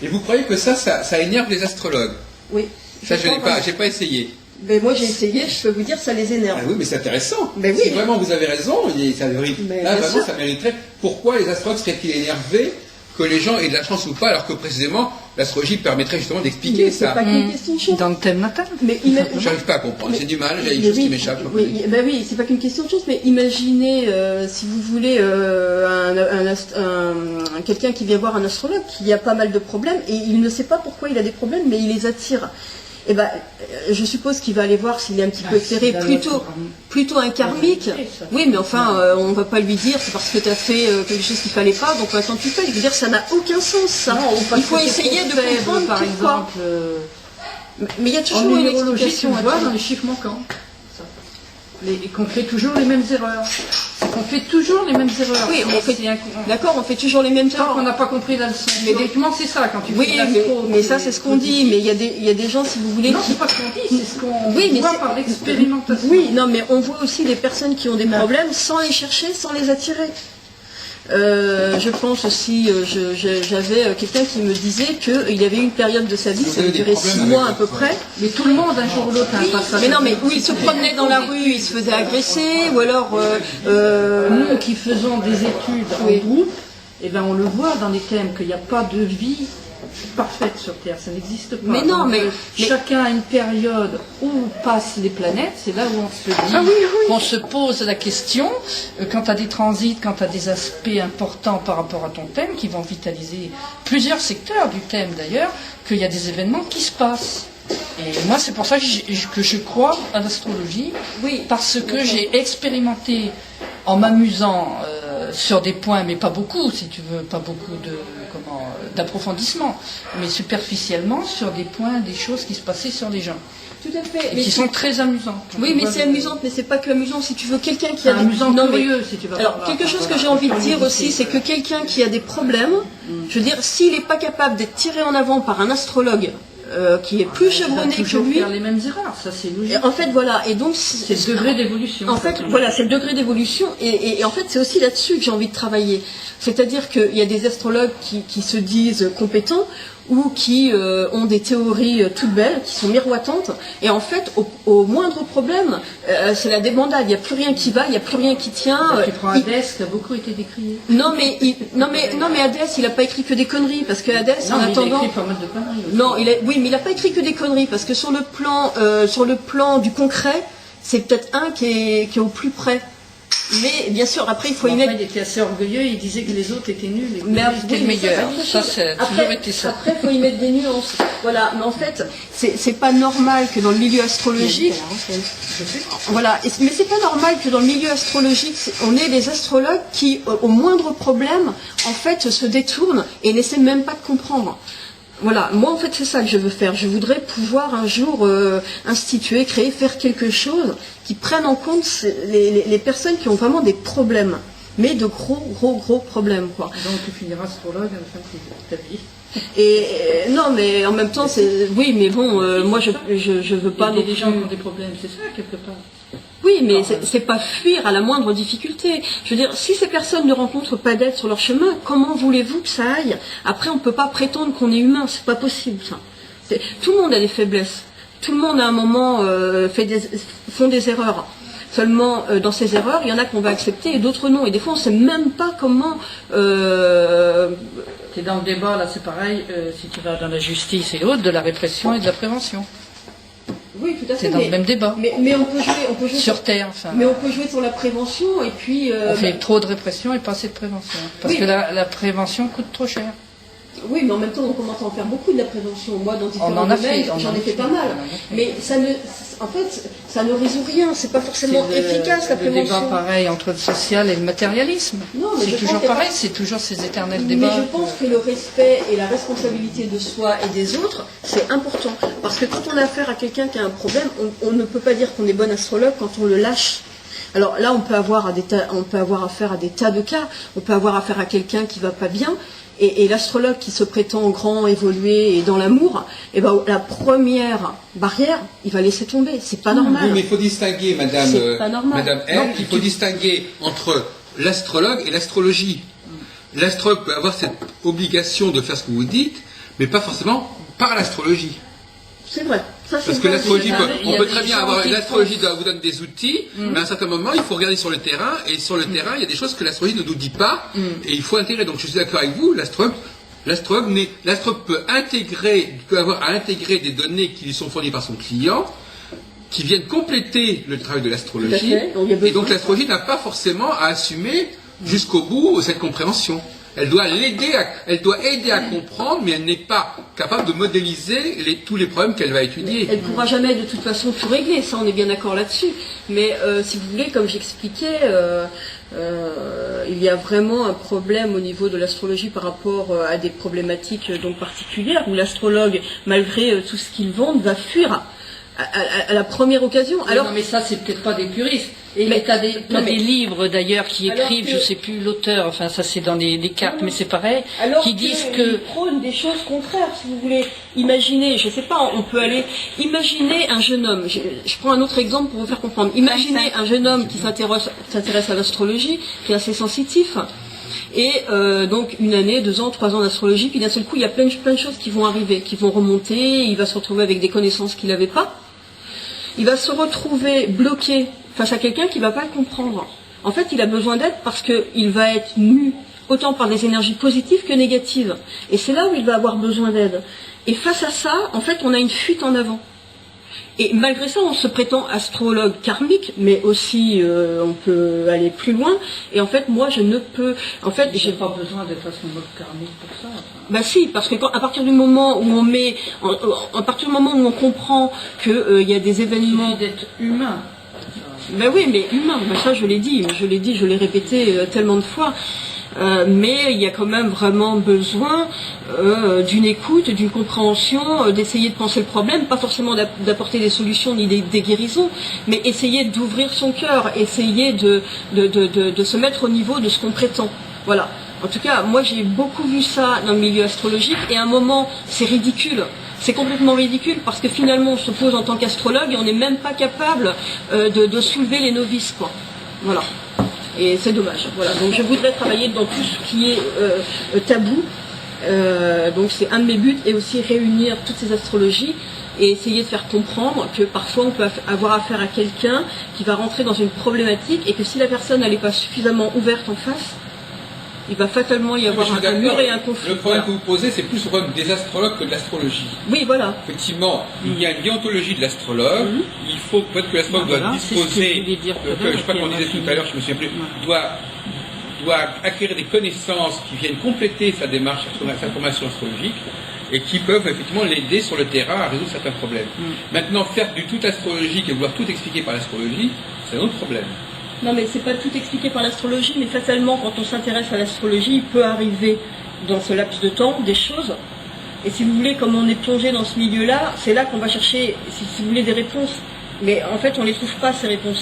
Et vous croyez que ça énerve les astrologues? Oui. Ça, j'ai pas essayé. Mais moi, j'ai essayé, je peux vous dire, ça les énerve. Ah oui, mais c'est intéressant. Mais oui. Si vraiment vous avez raison, ça mériterait. Pourquoi les astrologues seraient-ils énervés que les gens aient de la chance ou pas, alors que précisément l'astrologie permettrait justement d'expliquer ça. C'est pas qu'une question de chance. Dans le thème natal. J'arrive pas à comprendre, j'ai du mal, j'ai quelque chose qui m'échappe. Oui, c'est pas qu'une question de chance, mais imaginez, si vous voulez, quelqu'un qui vient voir un astrologue qui a pas mal de problèmes et il ne sait pas pourquoi il a des problèmes, mais il les attire. Eh ben, je suppose qu'il va aller voir s'il est un petit peu éclairé, plutôt un karmique. Oui, mais enfin, on va pas lui dire c'est parce que tu as fait quelque chose qu'il fallait pas, donc maintenant tu fais. Je veux dire, ça n'a aucun sens, ça. Il faut essayer de comprendre par pourquoi. exemple. Mais il y a toujours une explication on voit dans les chiffres manquants. Et qu'on fait toujours les mêmes erreurs. On fait toujours les mêmes erreurs. Oui, d'accord, on fait toujours les mêmes erreurs. On n'a pas compris la leçon. Mais directement, c'est ça quand tu fais de l'astro. Mais ça, c'est ce qu'on dit. Mais il y a des gens, si vous voulez. Non, c'est pas ce qu'on dit, c'est ce qu'on voit par l'expérimentation. Oui, non, mais on voit aussi des personnes qui ont des problèmes sans les chercher, sans les attirer. Je pense aussi, j'avais quelqu'un qui me disait qu'il avait eu une période de sa vie, ça durait 6 mois à peu près. Mais tout le monde, un jour ou l'autre, a un passage. Mais non, mais où il se promenait dans la rue, il se faisait agresser, ou alors... nous qui faisons des études en groupe, eh ben, on le voit dans les thèmes qu'il n'y a pas de vie parfaite sur Terre, ça n'existe pas. Mais non, mais chacun a une période où passent les planètes, c'est là où on se dit, on se pose la question, quand tu as des transits, quand tu as des aspects importants par rapport à ton thème, qui vont vitaliser plusieurs secteurs du thème d'ailleurs, qu'il y a des événements qui se passent. Et moi, c'est pour ça que je crois à l'astrologie, parce que j'ai expérimenté en m'amusant sur des points, mais pas beaucoup, si tu veux, pas beaucoup d'approfondissement, mais superficiellement sur des points, des choses qui se passaient sur les gens. Tout à fait. Et qui sont très amusantes. Oui, mais c'est amusant, mais c'est pas que amusant. Si tu veux quelqu'un qui a amusant, curieux, si tu veux. Alors, quelque chose que j'ai envie de dire aussi, c'est que quelqu'un qui a des problèmes, je veux dire, s'il n'est pas capable d'être tiré en avant par un astrologue, qui est plus chevronné que lui. Faire les mêmes erreurs, ça c'est logique. En fait, voilà, et donc c'est le degré d'évolution. En fait, voilà, c'est le degré d'évolution, et en fait, c'est aussi là-dessus que j'ai envie de travailler. C'est-à-dire qu'il y a des astrologues qui se disent compétents ou qui ont des théories toutes belles, qui sont miroitantes, et en fait, au moindre problème, c'est la débandade. Il n'y a plus rien qui va, il n'y a plus rien qui tient. Tu prends Hadès, qui a beaucoup été décrié. Non, mais Hadès, il n'a pas écrit que des conneries, parce que Hadès, en attendant. Il a écrit pas mal de conneries. Non, Oui, mais il n'a pas écrit que des conneries, parce que sur le plan du concret, c'est peut-être un qui est au plus près. Mais bien sûr, après, il faut y Après, mettre... il était assez orgueilleux, il disait que les autres étaient nuls et que Mais lui, c'était le meilleur. Ça, c'est toujours été ça. Après, il faut y mettre des nuances. Voilà, mais en fait, c'est pas normal que dans le milieu astrologique... Voilà, mais c'est pas normal que dans le milieu astrologique, on ait des astrologues qui, au moindre problème, en fait, se détournent et n'essaient même pas de comprendre. Voilà, moi en fait c'est ça que je veux faire. Je voudrais pouvoir un jour instituer, créer, faire quelque chose qui prenne en compte les personnes qui ont vraiment des problèmes, mais de gros problèmes, quoi. Donc tu finiras astrologue à la fin de ta vie. Et non, mais en même temps, oui, mais bon, moi je veux pas. Il y a des gens qui ont des problèmes, c'est ça quelque part. Oui, mais c'est pas fuir à la moindre difficulté. Je veux dire, si ces personnes ne rencontrent pas d'aide sur leur chemin, comment voulez-vous que ça aille? Après, on peut pas prétendre qu'on est humain, c'est pas possible, ça. Tout le monde a des faiblesses. Tout le monde à un moment font des erreurs. Seulement, dans ces erreurs, il y en a qu'on va accepter et d'autres non. Et des fois, on sait même pas comment... T'es dans le débat, là, c'est pareil, si tu vas dans la justice et autres, de la répression et de la prévention. Oui, tout à fait. C'est dans le même débat. Mais on peut jouer sur Terre, enfin. Mais on peut jouer sur la prévention et puis... on fait trop de répression et pas assez de prévention. Parce que la prévention coûte trop cher. Oui, mais en même temps, on commence à en faire beaucoup de la prévention. Moi, dans différents domaines, j'en ai fait pas mal. Mais ça ne résout rien. C'est pas forcément efficace, la prévention. C'est le débat pareil entre le social et le matérialisme. Non, mais c'est toujours pareil, c'est toujours ces éternels débats. Mais je pense que le respect et la responsabilité de soi et des autres, c'est important. Parce que quand on a affaire à quelqu'un qui a un problème, on ne peut pas dire qu'on est bon astrologue quand on le lâche. Alors là, on peut avoir affaire à des tas de cas. On peut avoir affaire à quelqu'un qui va pas bien. Et l'astrologue qui se prétend grand, évolué et dans l'amour, eh ben, la première barrière, il va laisser tomber. C'est pas normal. Oui, mais il faut distinguer, Madame R, il faut distinguer entre l'astrologue et l'astrologie. L'astrologue peut avoir cette obligation de faire ce que vous dites, mais pas forcément par l'astrologie. C'est vrai. Ça, parce que l'astrologie, on peut très bien avoir l'astrologie vous donne des outils, mais à un certain moment, il faut regarder sur le terrain, et sur le terrain, il y a des choses que l'astrologie ne nous dit pas, et il faut intégrer. Donc je suis d'accord avec vous, l'astrologue peut avoir à intégrer des données qui lui sont fournies par son client, qui viennent compléter le travail de l'astrologie, et donc l'astrologie n'a pas forcément à assumer jusqu'au bout cette compréhension. Elle doit aider à comprendre, mais elle n'est pas capable de modéliser tous les problèmes qu'elle va étudier. Elle ne pourra jamais de toute façon tout régler, ça on est bien d'accord là-dessus. Mais si vous voulez, comme j'expliquais, il y a vraiment un problème au niveau de l'astrologie par rapport à des problématiques donc particulières, où l'astrologue, malgré tout ce qu'il vend, va fuir à la première occasion. Alors, non, mais ça, c'est peut-être pas des puristes. Et t'as des livres d'ailleurs qui écrivent, je sais plus l'auteur, enfin ça c'est dans les cartes, mais c'est pareil, qui disent que... Ils prônent des choses contraires, si vous voulez. Imaginez, je sais pas, on peut aller... Imaginez un jeune homme, je prends un autre exemple pour vous faire comprendre. Imaginez un jeune homme qui s'intéresse à l'astrologie, qui est assez sensitif, et donc 1 année, 2 ans, 3 ans d'astrologie, puis d'un seul coup il y a plein de choses qui vont arriver, qui vont remonter, il va se retrouver avec des connaissances qu'il n'avait pas, il va se retrouver bloqué face à quelqu'un qui ne va pas le comprendre. En fait, il a besoin d'aide parce qu'il va être mu, autant par des énergies positives que négatives. Et c'est là où il va avoir besoin d'aide. Et face à ça, en fait, on a une fuite en avant. Et malgré ça, on se prétend astrologue karmique, mais aussi on peut aller plus loin. Et en fait, moi, je ne peux... En fait, j'ai pas besoin d'être astrologue karmique pour ça. Enfin. Bah si, parce que à partir du moment où à partir du moment où on comprend que il y a des événements... Il suffit d'être humain. Ben oui, mais humain, ben ça je l'ai dit, je l'ai répété tellement de fois. Mais il y a quand même vraiment besoin d'une écoute, d'une compréhension, d'essayer de penser le problème, pas forcément d'apporter des solutions ni des guérisons, mais essayer d'ouvrir son cœur, essayer de se mettre au niveau de ce qu'on prétend. Voilà. En tout cas, moi j'ai beaucoup vu ça dans le milieu astrologique, et à un moment, c'est ridicule. C'est complètement ridicule parce que finalement on se pose en tant qu'astrologue et on n'est même pas capable de soulever les novices, quoi. Voilà. Et c'est dommage. Voilà. Donc je voudrais travailler dans tout ce qui est tabou. Donc c'est un de mes buts, et aussi réunir toutes ces astrologies et essayer de faire comprendre que parfois on peut avoir affaire à quelqu'un qui va rentrer dans une problématique, et que si la personne n'est pas suffisamment ouverte en face, il va fatalement y avoir Je suis un mur d'accord. et un conflit. Le problème Voilà. que vous posez, c'est plus le problème des astrologues que de l'astrologie. Oui, voilà. Effectivement, il y a une déontologie de l'astrologue. Il faut peut-être que l'astrologue doit Voilà, c'est ce que je disposer, voulais dire tout à je l'heure, sais pas comment on disait tout à l'heure, je me souviens plus, doit acquérir des connaissances qui viennent compléter sa démarche, sa formation astrologique, et qui peuvent effectivement l'aider sur le terrain à résoudre certains problèmes. Maintenant, faire du tout astrologique et vouloir tout expliquer par l'astrologie, c'est un autre problème. Non, mais c'est pas tout expliqué par l'astrologie, mais fatalement, quand on s'intéresse à l'astrologie, il peut arriver dans ce laps de temps des choses. Et si vous voulez, comme on est plongé dans ce milieu-là, c'est là qu'on va chercher, si vous voulez, des réponses. Mais en fait, on les trouve pas, ces réponses.